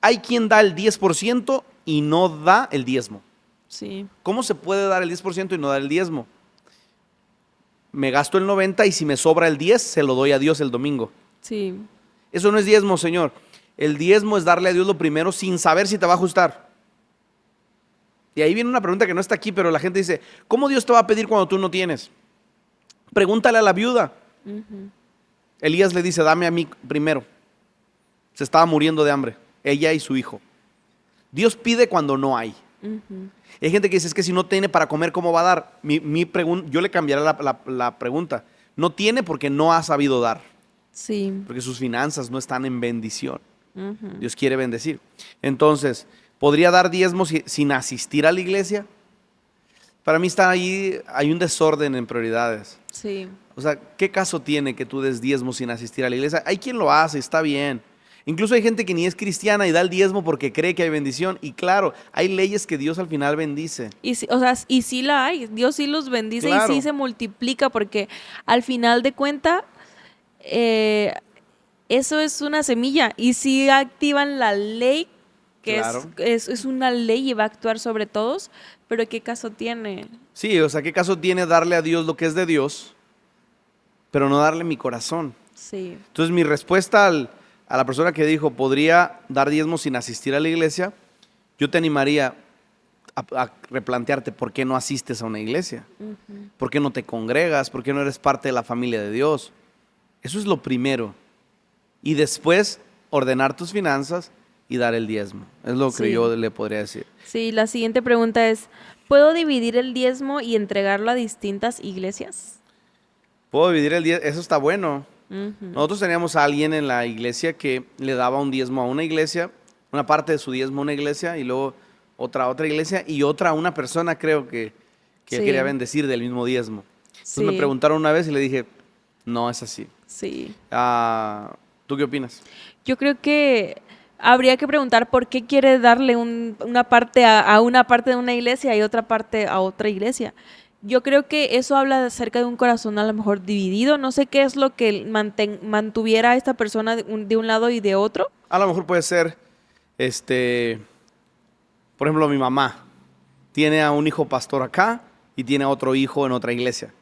Speaker 1: el 10% y no da el diezmo.
Speaker 2: Sí.
Speaker 1: ¿Cómo se puede dar el 10% y no dar el diezmo? Me gasto el 90 y si me sobra el 10, se lo doy a Dios el domingo.
Speaker 2: Sí.
Speaker 1: Eso no es diezmo, Señor. El diezmo es darle a Dios lo primero sin saber si te va a ajustar. Y ahí viene una pregunta que no está aquí, pero la gente dice, ¿cómo Dios te va a pedir cuando tú no tienes? Pregúntale a la viuda. Elías le dice, dame a mí primero. Se estaba muriendo de hambre, ella y su hijo. Dios pide cuando no hay. Hay gente que dice, es que si no tiene para comer, ¿cómo va a dar? Yo le cambiaré la pregunta. No tiene porque no ha sabido dar.
Speaker 2: Sí.
Speaker 1: Porque sus finanzas no están en bendición. Dios quiere bendecir. Entonces, ¿podría dar diezmos sin asistir a la iglesia? Para mí está ahí, hay un desorden en prioridades.
Speaker 2: Sí.
Speaker 1: O sea, ¿qué caso tiene que tú des diezmos sin asistir a la iglesia? Hay quien lo hace, está bien. Incluso hay gente que ni es cristiana y da el diezmo porque cree que hay bendición. Y claro, hay leyes que Dios al final bendice.
Speaker 2: Y sí la hay. Dios sí los bendice.
Speaker 1: Claro.
Speaker 2: Y sí se multiplica porque al final de cuenta eso es una semilla. Y sí activan la ley, que
Speaker 1: Claro.
Speaker 2: es una ley y va a actuar sobre todos. Pero ¿qué caso tiene?
Speaker 1: Sí, o sea, ¿qué caso tiene darle a Dios lo que es de Dios, pero no darle mi corazón?
Speaker 2: Sí.
Speaker 1: Entonces, mi respuesta a la persona que dijo, ¿podría dar diezmos sin asistir a la iglesia? Yo te animaría a replantearte por qué no asistes a una iglesia. ¿Por qué no te congregas? ¿Por qué no eres parte de la familia de Dios? Eso es lo primero. Y después, ordenar tus finanzas y dar el diezmo. Es lo que yo le podría decir.
Speaker 2: Sí, la siguiente pregunta es, ¿puedo dividir el diezmo y entregarlo a distintas iglesias?
Speaker 1: ¿Puedo dividir el diezmo? Eso está bueno. Nosotros teníamos a alguien en la iglesia que le daba un diezmo a una iglesia, una parte de su diezmo a una iglesia y luego otra a otra iglesia y otra a una persona, creo que él quería bendecir del mismo diezmo. Entonces me preguntaron una vez y le dije, no es así.
Speaker 2: Sí.
Speaker 1: ¿Tú qué opinas?
Speaker 2: Yo creo que habría que preguntar por qué quiere darle una parte a una parte de una iglesia y otra parte a otra iglesia. Yo creo que eso habla acerca de un corazón a lo mejor dividido. No sé qué es lo que mantuviera a esta persona de un lado y de otro.
Speaker 1: A lo mejor puede ser, por ejemplo, mi mamá tiene a un hijo pastor acá y tiene a otro hijo en otra iglesia.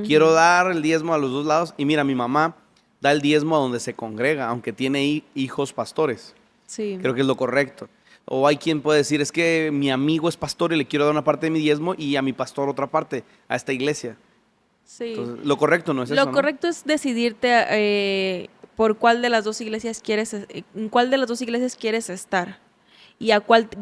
Speaker 1: Quiero dar el diezmo a los dos lados y mira, mi mamá da el diezmo a donde se congrega, aunque tiene hijos pastores.
Speaker 2: Sí.
Speaker 1: Creo que es lo correcto. O hay quien puede decir, es que mi amigo es pastor y le quiero dar una parte de mi diezmo y a mi pastor otra parte, a esta iglesia.
Speaker 2: Sí.
Speaker 1: Entonces, lo correcto no es eso,
Speaker 2: Lo correcto es decidirte por cuál de las dos iglesias en cuál de las dos iglesias quieres estar y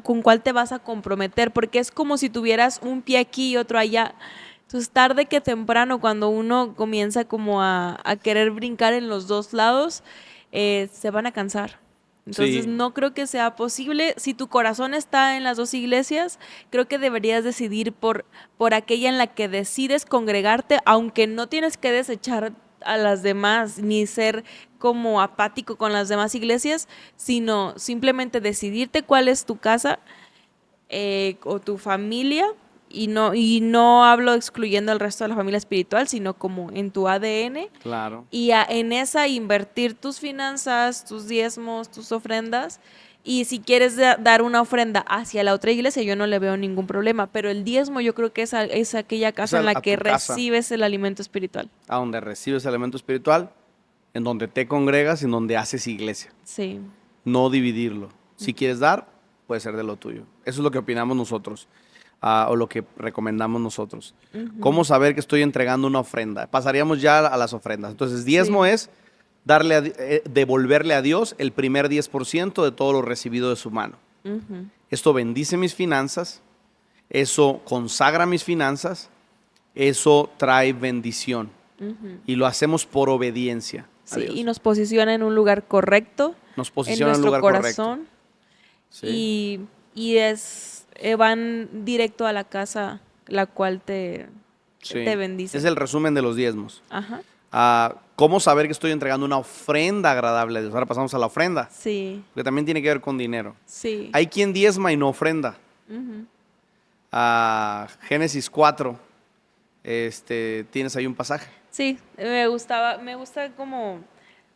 Speaker 2: con cuál te vas a comprometer, porque es como si tuvieras un pie aquí y otro allá. Entonces, tarde que temprano, cuando uno comienza como a querer brincar en los dos lados, se van a cansar. Entonces, no creo que sea posible. Si tu corazón está en las dos iglesias, creo que deberías decidir por aquella en la que decides congregarte, aunque no tienes que desechar a las demás, ni ser como apático con las demás iglesias, sino simplemente decidirte cuál es tu casa o tu familia. Y no hablo excluyendo al resto de la familia espiritual, sino como en tu ADN.
Speaker 1: Claro.
Speaker 2: Y en esa invertir tus finanzas, tus diezmos, tus ofrendas Y si quieres dar una ofrenda hacia la otra iglesia, yo no le veo ningún problema. Pero el diezmo yo creo que es aquella casa en la que recibes el alimento espiritual.
Speaker 1: A donde recibes el alimento espiritual, en donde te congregas, en donde haces iglesia.
Speaker 2: Sí.
Speaker 1: No dividirlo. Si quieres dar, puede ser de lo tuyo. Eso es lo que opinamos nosotros, o lo que recomendamos nosotros. ¿Cómo saber que estoy entregando una ofrenda? Pasaríamos ya a las ofrendas. Entonces, diezmo es devolverle a Dios el primer 10% de todo lo recibido de su mano. Esto bendice mis finanzas, eso consagra mis finanzas, eso trae bendición. Y lo hacemos por obediencia.
Speaker 2: Sí, y nos posiciona en un lugar correcto.
Speaker 1: Nos posiciona
Speaker 2: en
Speaker 1: en un lugar
Speaker 2: corazón.
Speaker 1: correcto. Sí.
Speaker 2: Y van directo a la casa la cual te bendice.
Speaker 1: Es el resumen de los diezmos.
Speaker 2: Ajá.
Speaker 1: ¿Cómo saber que estoy entregando una ofrenda agradable a Dios? Ahora pasamos a la ofrenda.
Speaker 2: Sí.
Speaker 1: Porque también tiene que ver con dinero.
Speaker 2: Sí.
Speaker 1: Hay quien diezma y no ofrenda. Génesis 4. Tienes ahí un pasaje.
Speaker 2: Sí, me gusta como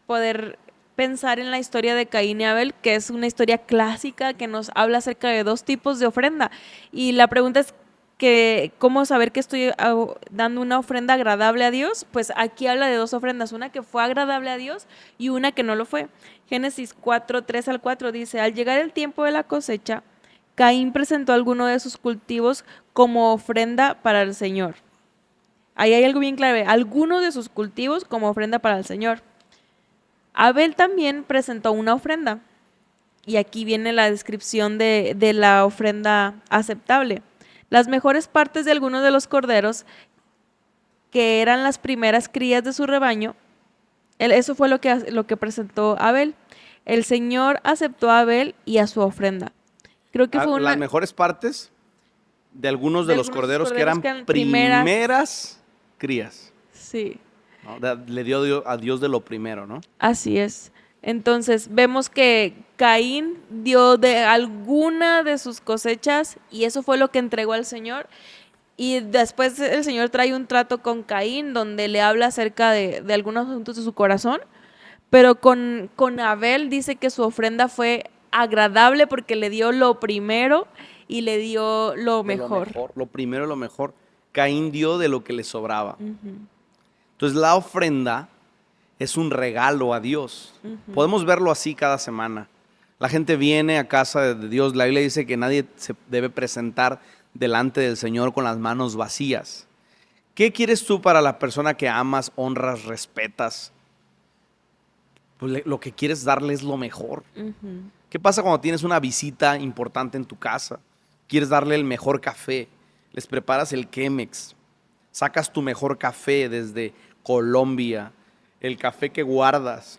Speaker 2: poder pensar en la historia de Caín y Abel, que es una historia clásica que nos habla acerca de dos tipos de ofrenda. Y la pregunta es ¿cómo saber que estoy dando una ofrenda agradable a Dios? Pues aquí habla de dos ofrendas, una que fue agradable a Dios y una que no lo fue. Génesis 4, 3-4 dice, al llegar el tiempo de la cosecha, Caín presentó alguno de sus cultivos como ofrenda para el Señor. Ahí hay algo bien clave, algunos de sus cultivos como ofrenda para el Señor. Abel también presentó una ofrenda. Y aquí viene la descripción de la ofrenda aceptable. Las mejores partes de algunos de los corderos, que eran las primeras crías de su rebaño, eso fue lo que presentó Abel. El Señor aceptó a Abel y a su ofrenda. Creo que fue
Speaker 1: las mejores partes de algunos de los corderos que eran primeras crías.
Speaker 2: Sí.
Speaker 1: ¿No? Le dio a Dios de lo primero, ¿no?
Speaker 2: Así es. Entonces vemos que Caín dio de alguna de sus cosechas y eso fue lo que entregó al Señor. Y después el Señor trae un trato con Caín donde le habla acerca de algunos asuntos de su corazón. Pero con Abel dice que su ofrenda fue agradable porque le dio lo primero y le dio lo mejor.
Speaker 1: Lo primero y lo mejor. Caín dio de lo que le sobraba. Entonces la ofrenda es un regalo a Dios. Podemos verlo así cada semana. La gente viene a casa de Dios. La Biblia dice que nadie se debe presentar delante del Señor con las manos vacías. ¿Qué quieres tú para la persona que amas, honras, respetas? Pues lo que quieres darle es lo mejor. ¿Qué pasa cuando tienes una visita importante en tu casa? Quieres darle el mejor café. Les preparas el Chemex. Sacas tu mejor café desde Colombia. El café que guardas.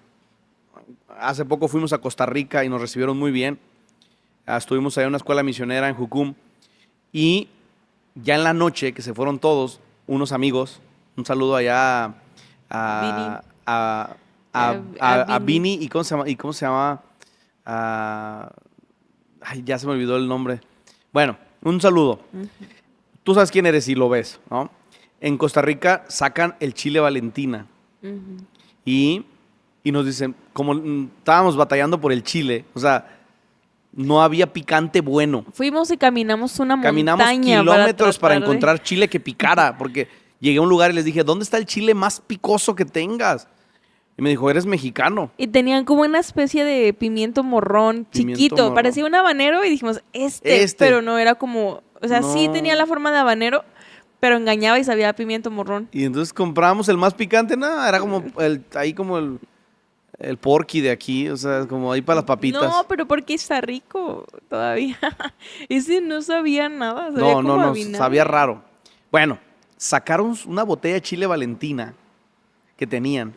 Speaker 1: Hace poco fuimos a Costa Rica y nos recibieron muy bien. Estuvimos allá en una escuela misionera en Jucum. Y ya en la noche, que se fueron todos, unos amigos, un saludo allá a Vini. ¿Y cómo se llama? Ya se me olvidó el nombre. Bueno, un saludo. Tú sabes quién eres y lo ves, ¿no? En Costa Rica sacan el chile Valentina. Y nos dicen, como estábamos batallando por el chile, o sea, no había picante bueno.
Speaker 2: Fuimos y caminamos montaña.
Speaker 1: Caminamos kilómetros para encontrar chile que picara, porque llegué a un lugar y les dije, ¿dónde está el chile más picoso que tengas? Y me dijo, eres mexicano.
Speaker 2: Y tenían como una especie de pimiento morrón chiquito, parecía un habanero y dijimos, pero no era como, o sea, no. Sí tenía la forma de habanero, pero engañaba y sabía a pimiento morrón.
Speaker 1: Y entonces compramos el más picante, era como el porky de aquí, o sea, como ahí para las papitas.
Speaker 2: No, pero porque está rico todavía. Ese no sabía nada.
Speaker 1: No, sabía raro. Bueno, sacaron una botella de chile Valentina que tenían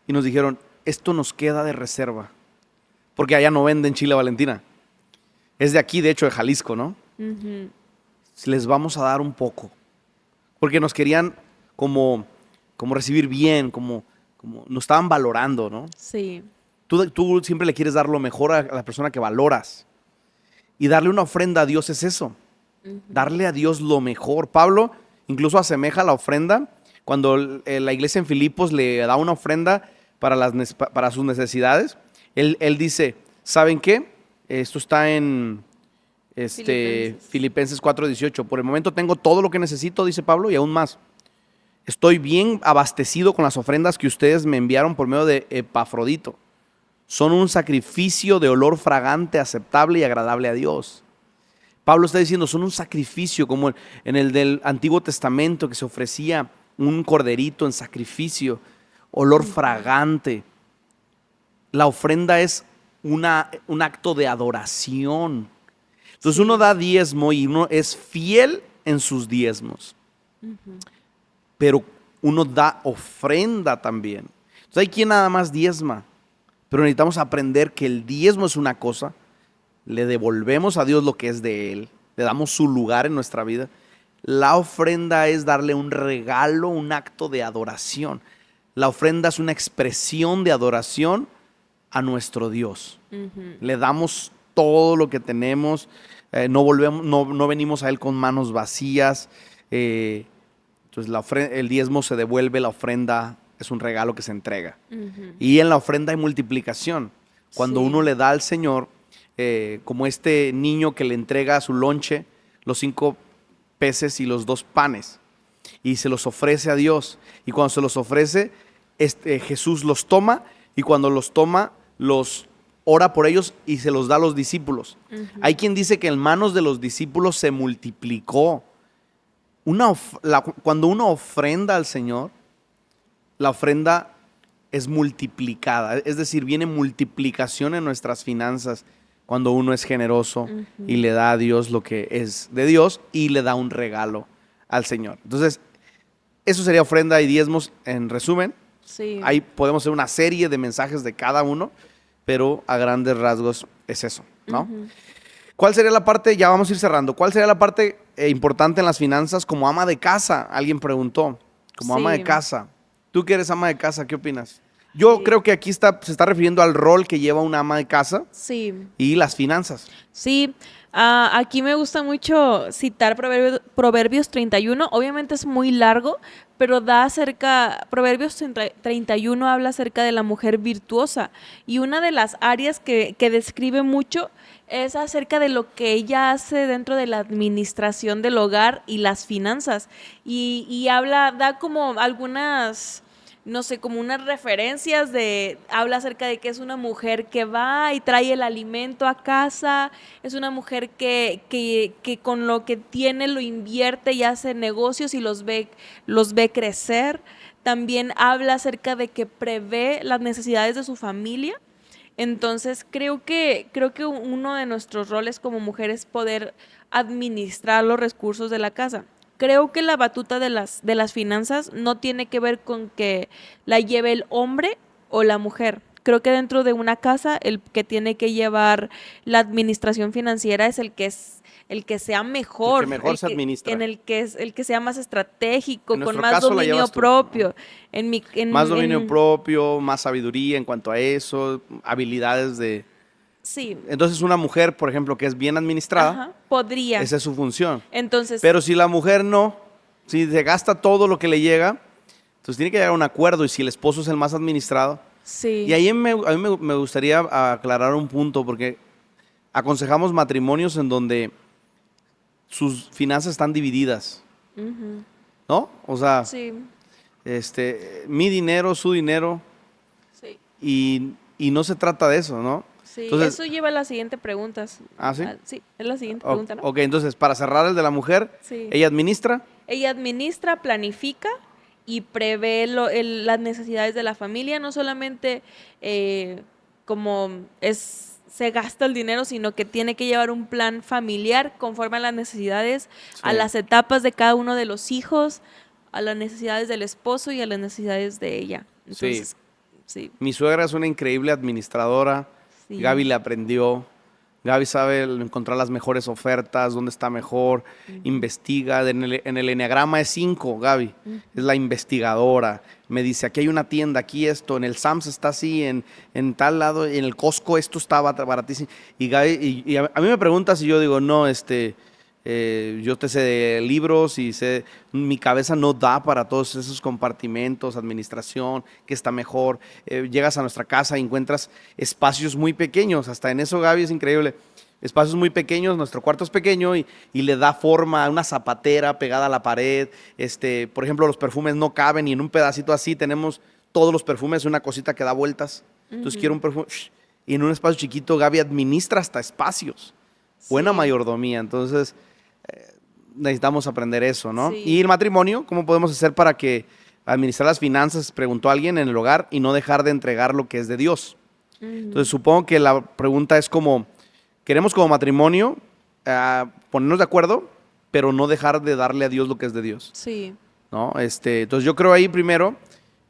Speaker 1: y nos dijeron, esto nos queda de reserva, porque allá no venden chile Valentina. Es de aquí, de hecho, de Jalisco, ¿no? Les vamos a dar un poco, porque nos querían como recibir bien, como nos estaban valorando, ¿no?
Speaker 2: Sí.
Speaker 1: Tú siempre le quieres dar lo mejor a la persona que valoras. Y darle una ofrenda a Dios es eso. Darle a Dios lo mejor. Pablo incluso asemeja la ofrenda cuando la iglesia en Filipos le da una ofrenda para sus necesidades. Él dice, ¿Saben qué? Esto está en
Speaker 2: Filipenses.
Speaker 1: Filipenses 4:18. Por el momento tengo todo lo que necesito, dice Pablo, y aún más. Estoy bien abastecido con las ofrendas que ustedes me enviaron por medio de Epafrodito. Son un sacrificio de olor fragante, aceptable y agradable a Dios. Pablo está diciendo, son un sacrificio como en el del Antiguo Testamento, que se ofrecía un corderito en sacrificio, olor fragante. La ofrenda es un acto de adoración. Entonces uno da diezmo y uno es fiel en sus diezmos. Pero uno da ofrenda también. Entonces hay quien nada más diezma, pero necesitamos aprender que el diezmo es una cosa, le devolvemos a Dios lo que es de Él, le damos su lugar en nuestra vida. La ofrenda es darle un regalo, un acto de adoración. La ofrenda es una expresión de adoración a nuestro Dios. Le damos todo lo que tenemos, no venimos a Él con manos vacías. Entonces el diezmo se devuelve, la ofrenda es un regalo que se entrega. Y en la ofrenda hay multiplicación. Cuando uno le da al Señor, como este niño que le entrega a su lonche los 5 peces y los 2 panes, y se los ofrece a Dios. Y cuando se los ofrece, Jesús los toma, y cuando los toma, los ora por ellos y se los da a los discípulos. Hay quien dice que en manos de los discípulos se multiplicó. Cuando uno ofrenda al Señor, la ofrenda es multiplicada, es decir, viene multiplicación en nuestras finanzas cuando uno es generoso y le da a Dios lo que es de Dios y le da un regalo al Señor. Entonces, eso sería ofrenda y diezmos en resumen.
Speaker 2: Sí.
Speaker 1: Ahí podemos hacer una serie de mensajes de cada uno, pero a grandes rasgos es eso, ¿no? ¿Cuál sería la parte, ya vamos a ir cerrando, cuál sería la parte importante en las finanzas como ama de casa? Alguien preguntó, como ama de casa. ¿Tú que eres ama de casa, qué opinas? Yo creo que aquí se está refiriendo al rol que lleva una ama de casa y las finanzas.
Speaker 2: Sí, aquí me gusta mucho citar Proverbios 31. Obviamente es muy largo, pero Proverbios 31 habla acerca de la mujer virtuosa. Y una de las áreas que describe mucho es acerca de lo que ella hace dentro de la administración del hogar y las finanzas. Y da como algunas, no sé, como unas referencias habla acerca de que es una mujer que va y trae el alimento a casa, es una mujer que con lo que tiene lo invierte y hace negocios y los ve crecer. También habla acerca de que prevé las necesidades de su familia. Entonces creo que uno de nuestros roles como mujer es poder administrar los recursos de la casa. Creo que la batuta de las finanzas no tiene que ver con que la lleve el hombre o la mujer. Creo que dentro de una casa el que tiene que llevar la administración financiera es el que sea mejor,
Speaker 1: el que mejor se administra.
Speaker 2: el que sea más estratégico,
Speaker 1: En
Speaker 2: con
Speaker 1: nuestro
Speaker 2: más
Speaker 1: caso,
Speaker 2: dominio propio.
Speaker 1: Más dominio propio, más sabiduría en cuanto a eso, habilidades de...
Speaker 2: Sí.
Speaker 1: Entonces una mujer, por ejemplo, que es bien administrada,
Speaker 2: podría.
Speaker 1: Esa es su función.
Speaker 2: Entonces,
Speaker 1: pero si la mujer no, si se gasta todo lo que le llega, entonces tiene que llegar a un acuerdo, y si el esposo es el más administrado.
Speaker 2: Sí.
Speaker 1: Y ahí a mí me gustaría aclarar un punto, porque aconsejamos matrimonios en donde sus finanzas están divididas, ¿no? O sea,
Speaker 2: sí.
Speaker 1: Mi dinero, su dinero,
Speaker 2: Sí.
Speaker 1: Y no se trata de eso, ¿no?
Speaker 2: Sí,
Speaker 1: entonces,
Speaker 2: eso lleva a las siguientes preguntas.
Speaker 1: ¿Ah, sí?
Speaker 2: Sí, es la siguiente pregunta, ¿no?
Speaker 1: Ok, entonces, para cerrar el de la mujer,
Speaker 2: sí.
Speaker 1: ella administra.
Speaker 2: Ella administra, planifica y prevé las necesidades de la familia, no solamente como se gasta el dinero, sino que tiene que llevar un plan familiar conforme a las necesidades, a las etapas de cada uno de los hijos, a las necesidades del esposo y a las necesidades de ella. Entonces, sí.
Speaker 1: Mi suegra es una increíble administradora. Sí. Gaby le aprendió. Gaby sabe encontrar las mejores ofertas, dónde está mejor, investiga. En el enneagrama es 5, Gaby. Es la investigadora. Me dice, aquí hay una tienda, aquí esto, en el Sam's está así, en tal lado, en el Costco esto está baratísimo. Y Gaby, y a mí me pregunta si yo digo, no, Yo te sé de libros y sé, mi cabeza no da para todos esos compartimentos, administración, que está mejor. Llegas a nuestra casa y encuentras espacios muy pequeños, hasta en eso, Gaby, es increíble. Espacios muy pequeños, nuestro cuarto es pequeño y le da forma a una zapatera pegada a la pared. Por ejemplo, los perfumes no caben y en un pedacito así tenemos todos los perfumes, una cosita que da vueltas. Entonces quiero un perfume. Y en un espacio chiquito, Gaby administra hasta espacios. Buena
Speaker 2: Sí.
Speaker 1: mayordomía. Entonces, necesitamos aprender eso, ¿no?
Speaker 2: Sí.
Speaker 1: Y el matrimonio, ¿cómo podemos hacer para que administrar las finanzas, preguntó alguien en el hogar, y no dejar de entregar lo que es de Dios? Entonces, supongo que la pregunta es como, queremos como matrimonio ponernos de acuerdo, pero no dejar de darle a Dios lo que es de Dios,
Speaker 2: Sí,
Speaker 1: ¿no? Entonces, yo creo ahí primero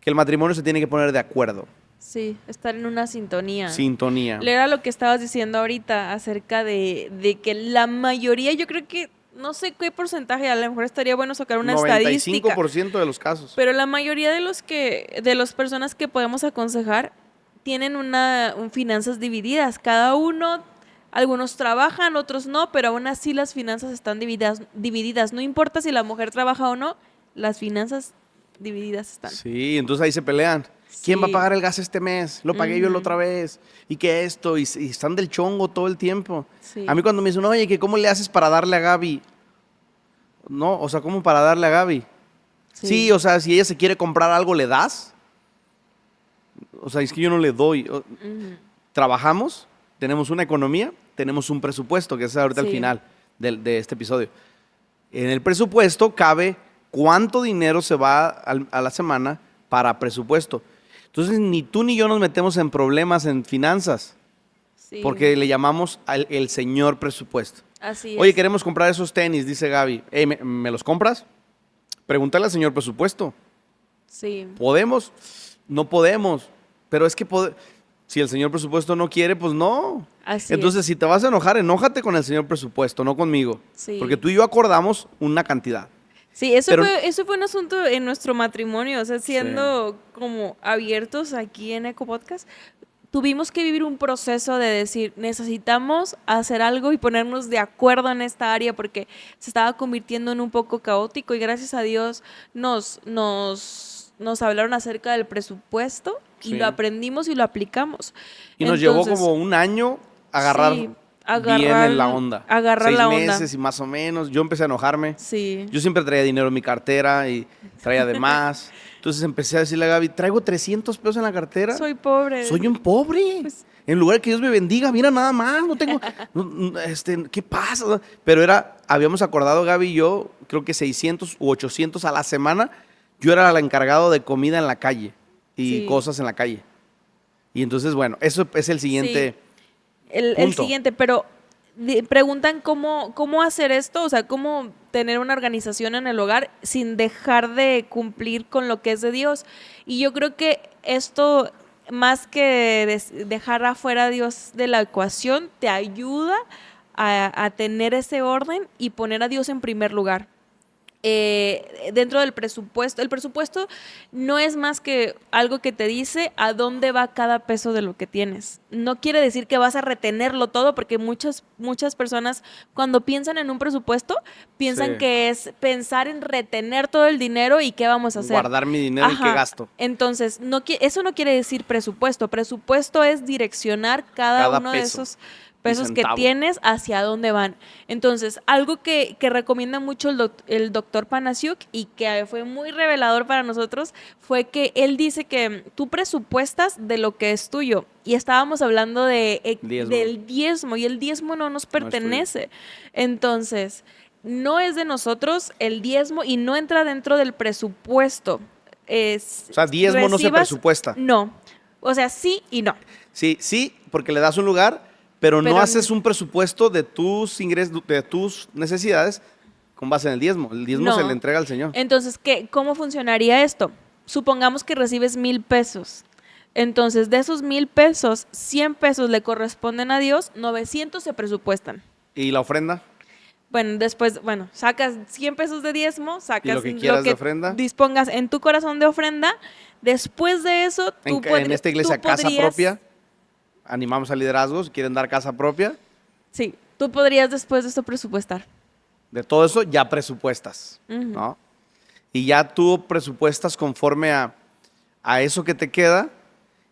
Speaker 1: que el matrimonio se tiene que poner de acuerdo,
Speaker 2: sí, estar en una sintonía.
Speaker 1: sintonía.
Speaker 2: Era lo que estabas diciendo ahorita acerca de que la mayoría, yo creo que, no sé qué porcentaje, a lo mejor estaría bueno sacar una estadística,
Speaker 1: 95% de los casos.
Speaker 2: pero la mayoría de las personas que podemos aconsejar tienen finanzas divididas. Cada uno, algunos trabajan, otros no, pero aún así las finanzas están divididas. No importa si la mujer trabaja o no, las finanzas divididas están.
Speaker 1: Sí, entonces ahí se pelean. ¿Quién va a
Speaker 2: Sí.
Speaker 1: pagar el gas este mes? Lo pagué yo la otra vez. ¿Y qué esto? Y están del chongo todo el tiempo.
Speaker 2: Sí.
Speaker 1: A mí cuando me dicen, oye, que ¿cómo le haces para darle a Gaby? No, o sea, ¿cómo para darle a Gaby? Sí, o sea, si ella se quiere comprar algo, ¿le das? O sea, es que yo no le doy. Trabajamos, tenemos una economía, tenemos un presupuesto, que es ahorita el
Speaker 2: Sí.
Speaker 1: final de este episodio. En el presupuesto cabe cuánto dinero se va a la semana para presupuesto. Entonces, ni tú ni yo nos metemos en problemas en finanzas,
Speaker 2: Sí.
Speaker 1: porque le llamamos el señor presupuesto.
Speaker 2: Así
Speaker 1: Oye,
Speaker 2: es.
Speaker 1: queremos comprar esos tenis, dice Gaby. Hey, ¿me los compras? Pregúntale al señor presupuesto.
Speaker 2: Sí.
Speaker 1: ¿Podemos? No podemos. Pero es que si el señor presupuesto no quiere, pues no.
Speaker 2: Así
Speaker 1: Entonces,
Speaker 2: es.
Speaker 1: si te vas a enojar, enójate con el señor presupuesto, no conmigo.
Speaker 2: Sí.
Speaker 1: Porque tú y yo acordamos una cantidad.
Speaker 2: Sí,
Speaker 1: Pero-
Speaker 2: eso fue un asunto en nuestro matrimonio, o sea, siendo como abiertos aquí en Eco Podcast, tuvimos que vivir un proceso de decir, necesitamos hacer algo y ponernos de acuerdo en esta área porque se estaba convirtiendo en un poco caótico y gracias a Dios nos hablaron acerca del presupuesto y
Speaker 1: Sí.
Speaker 2: lo aprendimos y lo aplicamos.
Speaker 1: Y nos llevó
Speaker 2: Entonces,
Speaker 1: como un año agarrar
Speaker 2: sí,
Speaker 1: bien en la onda.
Speaker 2: agarrar
Speaker 1: 6
Speaker 2: la onda.
Speaker 1: meses y más o menos. Yo empecé a enojarme.
Speaker 2: Sí.
Speaker 1: Yo siempre traía dinero en mi cartera y traía de más. Entonces empecé a decirle a Gaby, traigo 300 pesos en la cartera.
Speaker 2: Soy pobre.
Speaker 1: Soy un pobre.
Speaker 2: Pues-
Speaker 1: En lugar de que Dios me bendiga, mira nada más, no tengo, ¿qué pasa? Pero habíamos acordado Gaby y yo, creo que 600 u 800 a la semana, yo era el encargado de comida en la calle y
Speaker 2: Sí.
Speaker 1: cosas en la calle. Y entonces, bueno, eso es el siguiente.
Speaker 2: Sí. El
Speaker 1: punto.
Speaker 2: siguiente, pero preguntan cómo hacer esto, o sea, cómo tener una organización en el hogar sin dejar de cumplir con lo que es de Dios. Y yo creo que esto, más que dejar afuera a Dios de la ecuación, te ayuda a tener ese orden y poner a Dios en primer lugar. Dentro del presupuesto, el presupuesto no es más que algo que te dice a dónde va cada peso de lo que tienes. No quiere decir que vas a retenerlo todo, porque muchas personas cuando piensan en un presupuesto, piensan
Speaker 1: Sí.
Speaker 2: que es pensar en retener todo el dinero y qué vamos a hacer.
Speaker 1: Guardar mi dinero y
Speaker 2: Ajá.
Speaker 1: qué gasto.
Speaker 2: Entonces, eso no quiere decir presupuesto. Presupuesto es direccionar cada
Speaker 1: Cada
Speaker 2: uno de
Speaker 1: peso
Speaker 2: esos pesos que
Speaker 1: centavo.
Speaker 2: tienes hacia dónde van. Entonces, algo que recomienda mucho el doctor Panasiuk y que fue muy revelador para nosotros fue que él dice que tú presupuestas de lo que es tuyo. Y estábamos hablando
Speaker 1: Diezmo.
Speaker 2: del diezmo y el diezmo no nos
Speaker 1: No es tuyo.
Speaker 2: pertenece. Entonces, no es de nosotros el diezmo y no entra dentro del presupuesto.
Speaker 1: O sea, diezmo no se presupuesta.
Speaker 2: No. O sea, sí y no.
Speaker 1: Sí, porque le das un lugar, pero no
Speaker 2: Pero
Speaker 1: haces un presupuesto de tus ingresos, de tus necesidades con base en el diezmo. El diezmo
Speaker 2: No.
Speaker 1: se le entrega al Señor.
Speaker 2: Entonces, ¿cómo funcionaría esto? Supongamos que recibes 1,000 pesos. Entonces, de esos 1,000 pesos, 100 pesos le corresponden a Dios, 900 se presupuestan.
Speaker 1: ¿Y la ofrenda?
Speaker 2: Bueno, después, sacas 100 pesos de diezmo, sacas
Speaker 1: lo que quieras de ofrenda.
Speaker 2: dispongas en tu corazón de ofrenda. Después de eso,
Speaker 1: En esta iglesia, casa propia. Animamos a liderazgos, quieren dar casa propia.
Speaker 2: Sí, tú podrías después de esto presupuestar.
Speaker 1: de todo eso, ya presupuestas, ¿no? Y ya tú presupuestas conforme a eso que te queda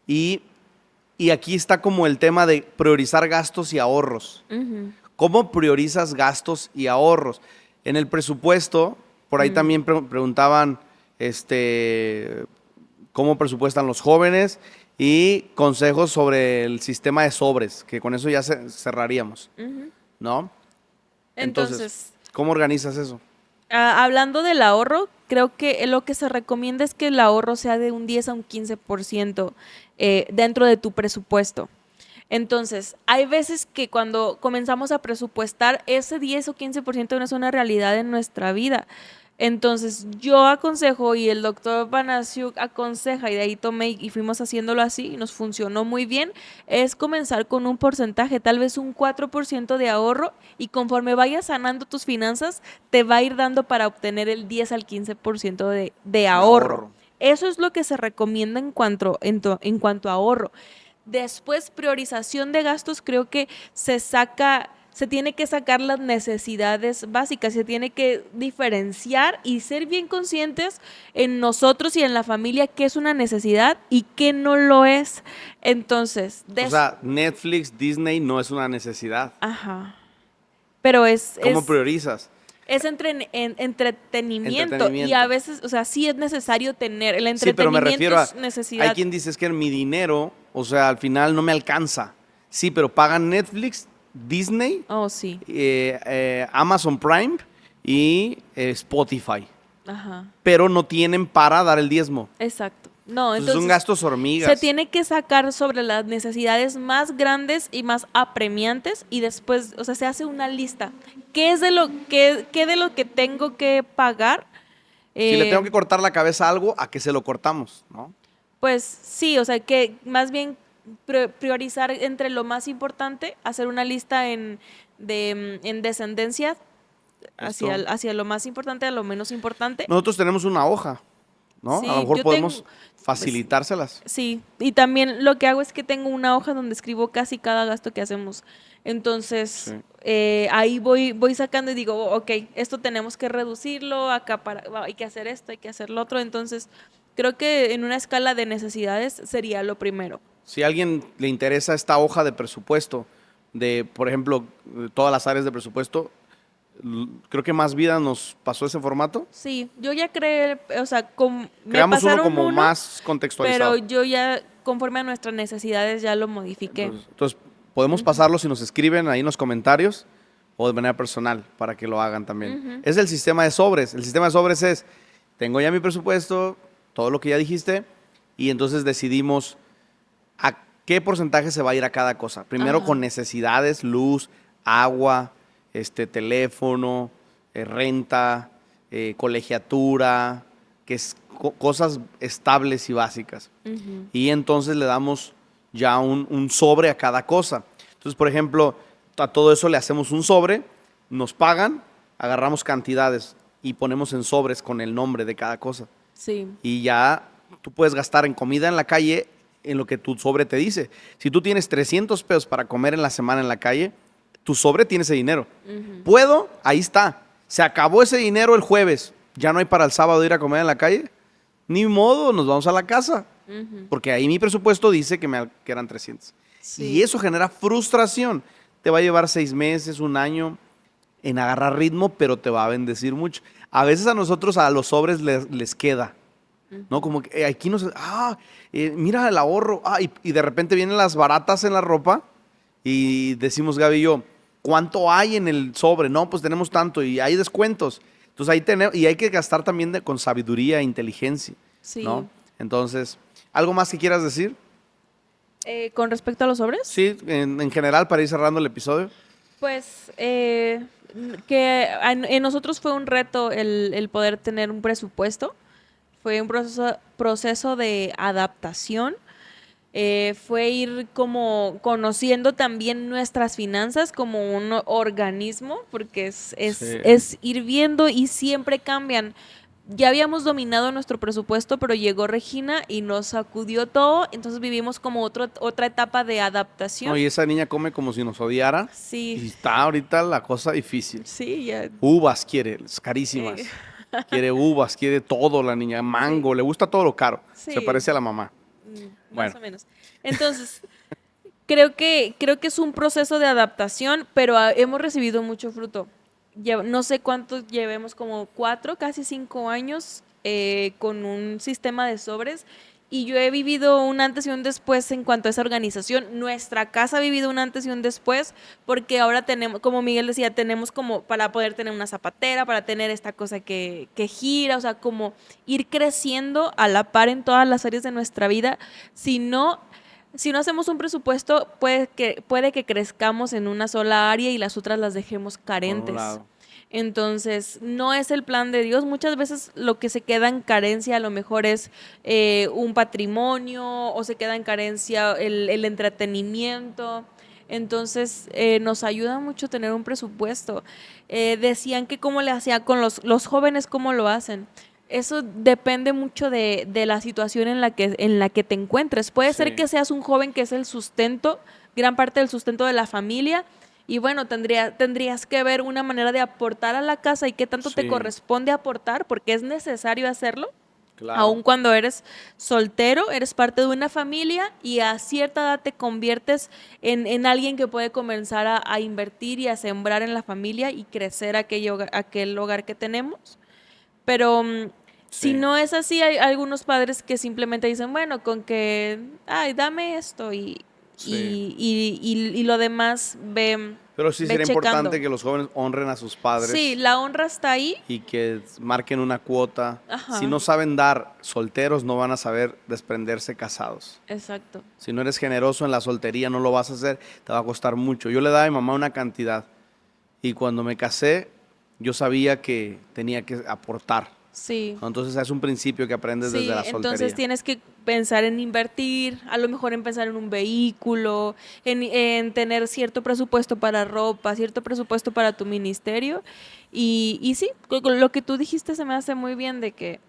Speaker 1: y aquí está como el tema de priorizar gastos y ahorros. ¿Cómo priorizas gastos y ahorros? En el presupuesto, por ahí también preguntaban cómo presupuestan los jóvenes y consejos sobre el sistema de sobres, que con eso ya cerraríamos, ¿no? Entonces, ¿cómo organizas eso?
Speaker 2: Hablando del ahorro, creo que lo que se recomienda es que el ahorro sea de un 10 a un 15% dentro de tu presupuesto. Entonces, hay veces que cuando comenzamos a presupuestar, ese 10 o 15% no es una realidad en nuestra vida. Entonces, yo aconsejo, y el doctor Banasiuk aconseja, y de ahí tomé y fuimos haciéndolo así, y nos funcionó muy bien, es comenzar con un porcentaje, tal vez un 4% de ahorro, y conforme vayas sanando tus finanzas, te va a ir dando para obtener el 10 al 15% de ahorro. Eso es lo que se recomienda en cuanto a ahorro. Después, priorización de gastos, creo que se tiene que sacar las necesidades básicas, se tiene que diferenciar y ser bien conscientes en nosotros y en la familia qué es una necesidad y qué no lo es. Entonces,
Speaker 1: o sea, Netflix, Disney no es una necesidad.
Speaker 2: Ajá. Pero
Speaker 1: ¿Cómo priorizas?
Speaker 2: Es entretenimiento y a veces, o sea, sí es necesario tener el entretenimiento.
Speaker 1: Sí, pero me refiero a
Speaker 2: necesidad.
Speaker 1: Hay quien dice es que mi dinero, o sea, al final no me alcanza. Sí, pero pagan Netflix, Disney,
Speaker 2: sí.
Speaker 1: Amazon Prime y Spotify.
Speaker 2: Ajá.
Speaker 1: Pero no tienen para dar el diezmo.
Speaker 2: Exacto. No,
Speaker 1: entonces son gastos hormigas.
Speaker 2: Se tiene que sacar sobre las necesidades más grandes y más apremiantes y después, o sea, se hace una lista. ¿Qué de lo que tengo que pagar?
Speaker 1: Si le tengo que cortar la cabeza a algo, ¿a qué se lo cortamos, no?
Speaker 2: Pues sí, o sea, que más bien priorizar entre lo más importante, hacer una lista en descendencia hacia lo más importante a lo menos importante.
Speaker 1: Nosotros tenemos una hoja, ¿no?
Speaker 2: Sí,
Speaker 1: a lo mejor podemos facilitárselas.
Speaker 2: Sí, y también lo que hago es que tengo una hoja donde escribo casi cada gasto que hacemos. Entonces, ahí voy sacando y digo, ok, esto tenemos que reducirlo, hay que hacer esto, hay que hacer lo otro. Entonces, creo que en una escala de necesidades sería lo primero.
Speaker 1: Si a alguien le interesa esta hoja de presupuesto, de, por ejemplo, todas las áreas de presupuesto, creo que Más Vida nos pasó ese formato.
Speaker 2: Sí, yo ya creé, o sea,
Speaker 1: creamos uno como más contextualizado.
Speaker 2: Pero yo ya, conforme a nuestras necesidades, ya lo modifiqué.
Speaker 1: Entonces podemos pasarlo si nos escriben ahí en los comentarios o de manera personal para que lo hagan también. Es el sistema de sobres. El sistema de sobres es, tengo ya mi presupuesto, todo lo que ya dijiste, y entonces decidimos a qué porcentaje se va a ir a cada cosa. Primero con necesidades, luz, agua, teléfono, renta, colegiatura, que es cosas estables y básicas. Y entonces le damos ya un sobre a cada cosa. Entonces, por ejemplo, a todo eso le hacemos un sobre, nos pagan, agarramos cantidades y ponemos en sobres con el nombre de cada cosa.
Speaker 2: Sí.
Speaker 1: Y ya tú puedes gastar en comida en la calle en lo que tu sobre te dice. Si tú tienes 300 pesos para comer en la semana en la calle, tu sobre tiene ese dinero. ¿Puedo? Ahí está. Se acabó ese dinero el jueves. ¿Ya no hay para el sábado ir a comer en la calle? Ni modo, nos vamos a la casa. Porque ahí mi presupuesto dice que eran 300. Sí. Y eso genera frustración. Te va a llevar 6 meses, 1 año en agarrar ritmo, pero te va a bendecir mucho. A veces a nosotros, a los sobres les queda. ¿No? Como que aquí nos... mira el ahorro. Y de repente vienen las baratas en la ropa y decimos, Gaby y yo, ¿cuánto hay en el sobre? No, pues tenemos tanto y hay descuentos. Entonces ahí tenemos, y hay que gastar también con sabiduría e inteligencia. Sí. ¿No? Entonces, ¿algo más que quieras decir?
Speaker 2: ¿Con respecto a los sobres?
Speaker 1: Sí, en general, para ir cerrando el episodio.
Speaker 2: Pues que en nosotros fue un reto el poder tener un presupuesto. Fue un proceso de adaptación. Fue ir como conociendo también nuestras finanzas como un organismo, porque es ir viendo y siempre cambian. ya habíamos dominado nuestro presupuesto, pero llegó Regina y nos sacudió todo, entonces vivimos como otra etapa de adaptación.
Speaker 1: No, y esa niña come como si nos odiara.
Speaker 2: Sí.
Speaker 1: Y está ahorita la cosa difícil.
Speaker 2: Sí, ya.
Speaker 1: Uvas quiere, carísimas. Quiere uvas, quiere todo la niña, mango,
Speaker 2: Sí.
Speaker 1: le gusta todo lo caro.
Speaker 2: Sí.
Speaker 1: Se parece a la mamá.
Speaker 2: Más
Speaker 1: Bueno.
Speaker 2: o menos. Entonces, creo que es un proceso de adaptación, pero hemos recibido mucho fruto. No sé cuántos llevemos, como 4, casi 5 años con un sistema de sobres. Y yo he vivido un antes y un después en cuanto a esa organización. Nuestra casa ha vivido un antes y un después, porque ahora tenemos, como Miguel decía, tenemos como para poder tener una zapatera, para tener esta cosa que gira, o sea, como ir creciendo a la par en todas las áreas de nuestra vida. Si no hacemos un presupuesto, puede que crezcamos en una sola área y las otras las dejemos carentes. Entonces, no es el plan de Dios. Muchas veces lo que se queda en carencia a lo mejor es un patrimonio, o se queda en carencia el entretenimiento. Entonces, nos ayuda mucho tener un presupuesto. Decían que cómo le hacían con los jóvenes, cómo lo hacen. Eso depende mucho de la situación en la que te encuentres. Puede ser que seas un joven que es el sustento, gran parte del sustento de la familia, y bueno, tendrías que ver una manera de aportar a la casa y qué tanto te corresponde aportar, porque es necesario hacerlo. Claro. Aun cuando eres soltero, eres parte de una familia y a cierta edad te conviertes en alguien que puede comenzar a invertir y a sembrar en la familia y crecer aquel hogar que tenemos. Pero si no es así, hay algunos padres que simplemente dicen, bueno, con que, dame esto y lo demás ve.
Speaker 1: Pero sí sería importante que los jóvenes honren a sus padres.
Speaker 2: Sí, la honra está ahí.
Speaker 1: Y que marquen una cuota.
Speaker 2: Ajá.
Speaker 1: Si no saben dar solteros, no van a saber desprenderse casados.
Speaker 2: Exacto.
Speaker 1: Si no eres generoso en la soltería, no lo vas a hacer, te va a costar mucho. Yo le daba a mi mamá una cantidad y cuando me casé, yo sabía que tenía que aportar.
Speaker 2: Sí.
Speaker 1: Entonces es un principio que aprendes desde la soltería.
Speaker 2: Entonces tienes que pensar en invertir, a lo mejor en pensar en un vehículo, en tener cierto presupuesto para ropa, cierto presupuesto para tu ministerio. Y sí, lo que tú dijiste se me hace muy bien, de que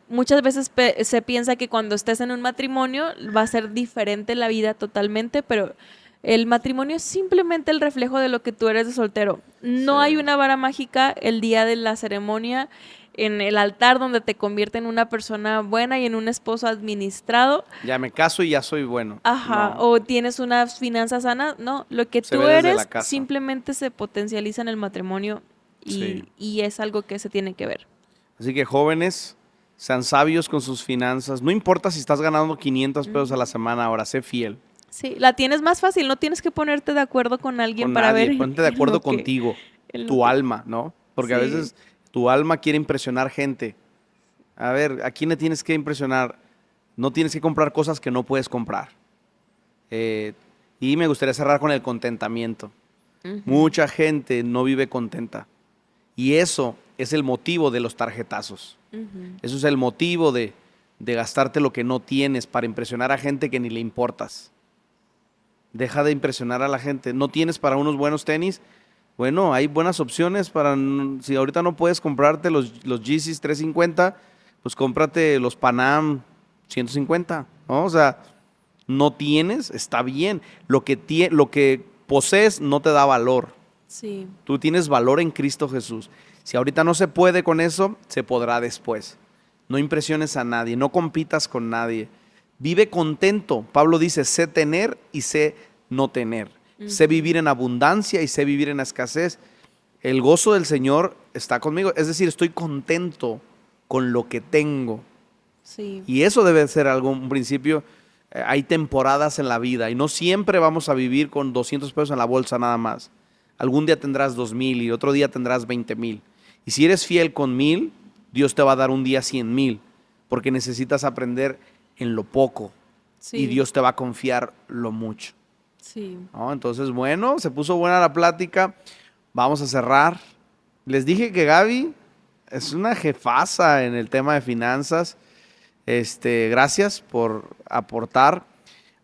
Speaker 2: muchas veces se piensa que cuando estés en un matrimonio va a ser diferente la vida totalmente, pero el matrimonio es simplemente el reflejo de lo que tú eres de soltero. No hay una vara mágica el día de la ceremonia en el altar donde te convierte en una persona buena y en un esposo administrado.
Speaker 1: Ya me caso y ya soy bueno.
Speaker 2: Ajá, no. O tienes unas finanzas sanas. No, lo que tú eres simplemente se potencializa en el matrimonio y es algo que se tiene que ver.
Speaker 1: Así que jóvenes, sean sabios con sus finanzas. No importa si estás ganando 500 pesos a la semana ahora, sé fiel.
Speaker 2: Sí, la tienes más fácil, no tienes que ponerte de acuerdo con alguien para ver.
Speaker 1: Ponte de acuerdo contigo, tu alma, ¿no? Porque a veces tu alma quiere impresionar gente. A ver, ¿a quién le tienes que impresionar? No tienes que comprar cosas que no puedes comprar. Y me gustaría cerrar con el contentamiento. Mucha gente no vive contenta. Y eso es el motivo de los tarjetazos. Eso es el motivo de gastarte lo que no tienes para impresionar a gente que ni le importas. Deja de impresionar a la gente. ¿No tienes para unos buenos tenis? Bueno, hay buenas opciones para, si ahorita no puedes comprarte los Yeezys 350, pues cómprate los Panam 150, ¿no? O sea, no tienes, está bien. Lo que posees no te da valor.
Speaker 2: Sí.
Speaker 1: Tú tienes valor en Cristo Jesús. Si ahorita no se puede con eso, se podrá después. No impresiones a nadie, no compitas con nadie. Vive contento. Pablo dice, sé tener y sé no tener. Sé vivir en abundancia y sé vivir en escasez. El gozo del Señor está conmigo. Es decir, estoy contento con lo que tengo.
Speaker 2: Sí.
Speaker 1: Y eso debe ser un principio. Hay temporadas en la vida y no siempre vamos a vivir con 200 pesos en la bolsa nada más. Algún día tendrás 2,000 y otro día tendrás 20,000. Y si eres fiel con 1,000, Dios te va a dar un día 100,000, porque necesitas aprender en lo poco y Dios te va a confiar lo mucho.
Speaker 2: Sí.
Speaker 1: ¿No? Entonces, bueno, se puso buena la plática. Vamos a cerrar. Les dije que Gaby es una jefaza en el tema de finanzas. Gracias por aportar.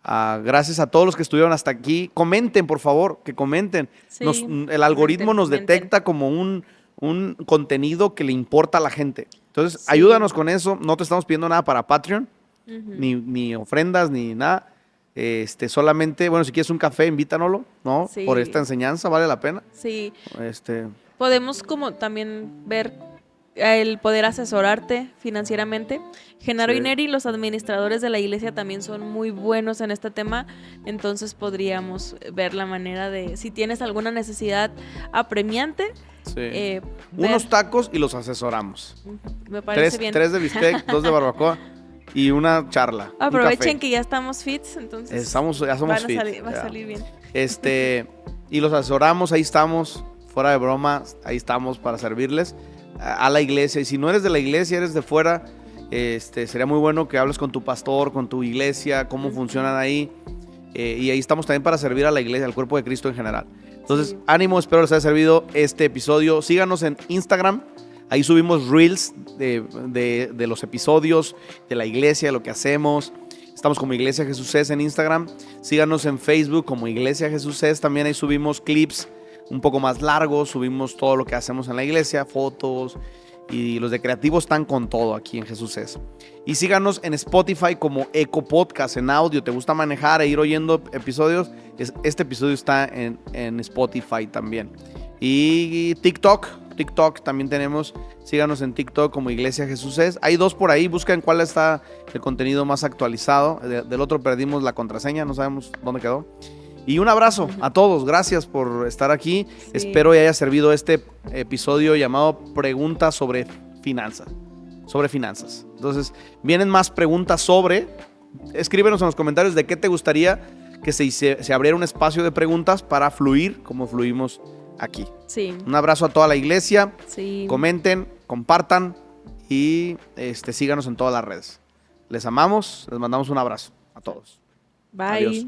Speaker 1: Gracias a todos los que estuvieron hasta aquí. Comenten, por favor, que comenten.
Speaker 2: Sí,
Speaker 1: El algoritmo nos detecta como un contenido que le importa a la gente. Entonces,
Speaker 2: Sí.
Speaker 1: ayúdanos con eso. No te estamos pidiendo nada para Patreon,
Speaker 2: Ujú.
Speaker 1: ni ofrendas, ni nada. Solamente, bueno, si quieres un café, invítanoslo, ¿no?
Speaker 2: Sí.
Speaker 1: Por esta enseñanza, vale la pena.
Speaker 2: Sí,
Speaker 1: Este,
Speaker 2: podemos como también ver el poder asesorarte financieramente. Genaro
Speaker 1: Sí.
Speaker 2: y Neri, los administradores de la iglesia, también son muy buenos en este tema, entonces podríamos ver la manera de, si tienes alguna necesidad apremiante,
Speaker 1: sí.
Speaker 2: ver.
Speaker 1: Unos tacos y los asesoramos.
Speaker 2: Me parece bien.
Speaker 1: Tres de bistec, 2 de barbacoa y una charla. un
Speaker 2: Aprovechen
Speaker 1: café.
Speaker 2: que ya estamos fits, entonces
Speaker 1: Ya somos
Speaker 2: va
Speaker 1: fit.
Speaker 2: a
Speaker 1: ya.
Speaker 2: salir bien.
Speaker 1: Y los asesoramos, ahí estamos, fuera de broma, ahí estamos para servirles a la iglesia. Y si no eres de la iglesia, eres de fuera, sería muy bueno que hables con tu pastor, con tu iglesia, cómo funcionan ahí. Y ahí estamos también para servir a la iglesia, al cuerpo de Cristo en general. Entonces,
Speaker 2: Sí.
Speaker 1: ánimo, espero les haya servido este episodio. Síganos en Instagram, ahí subimos reels de los episodios, de la iglesia, de lo que hacemos. Estamos como Iglesia Jesús es en Instagram. Síganos en Facebook como Iglesia Jesús es. También ahí subimos clips un poco más largos. Subimos todo lo que hacemos en la iglesia, fotos. Y los de creativos están con todo aquí en Jesús es. Y síganos en Spotify como Eco Podcast en audio. ¿Te gusta manejar e ir oyendo episodios? Este episodio está en Spotify también. Y TikTok también tenemos. Síganos en TikTok como Iglesia Jesús es. Hay 2 por ahí, busquen cuál está el contenido más actualizado. Del otro perdimos la contraseña, no sabemos dónde quedó. Y un abrazo a todos, gracias por estar aquí.
Speaker 2: Sí.
Speaker 1: Espero que haya servido este episodio llamado Preguntas sobre finanzas. Entonces, vienen más preguntas sobre. Escríbenos en los comentarios de qué te gustaría que se abriera un espacio de preguntas para fluir como fluimos aquí.
Speaker 2: Sí,
Speaker 1: Un abrazo a toda la iglesia.
Speaker 2: sí.
Speaker 1: Comenten, compartan y síganos en todas las redes. Les amamos, les mandamos un abrazo a todos.
Speaker 2: Bye.
Speaker 1: Adiós.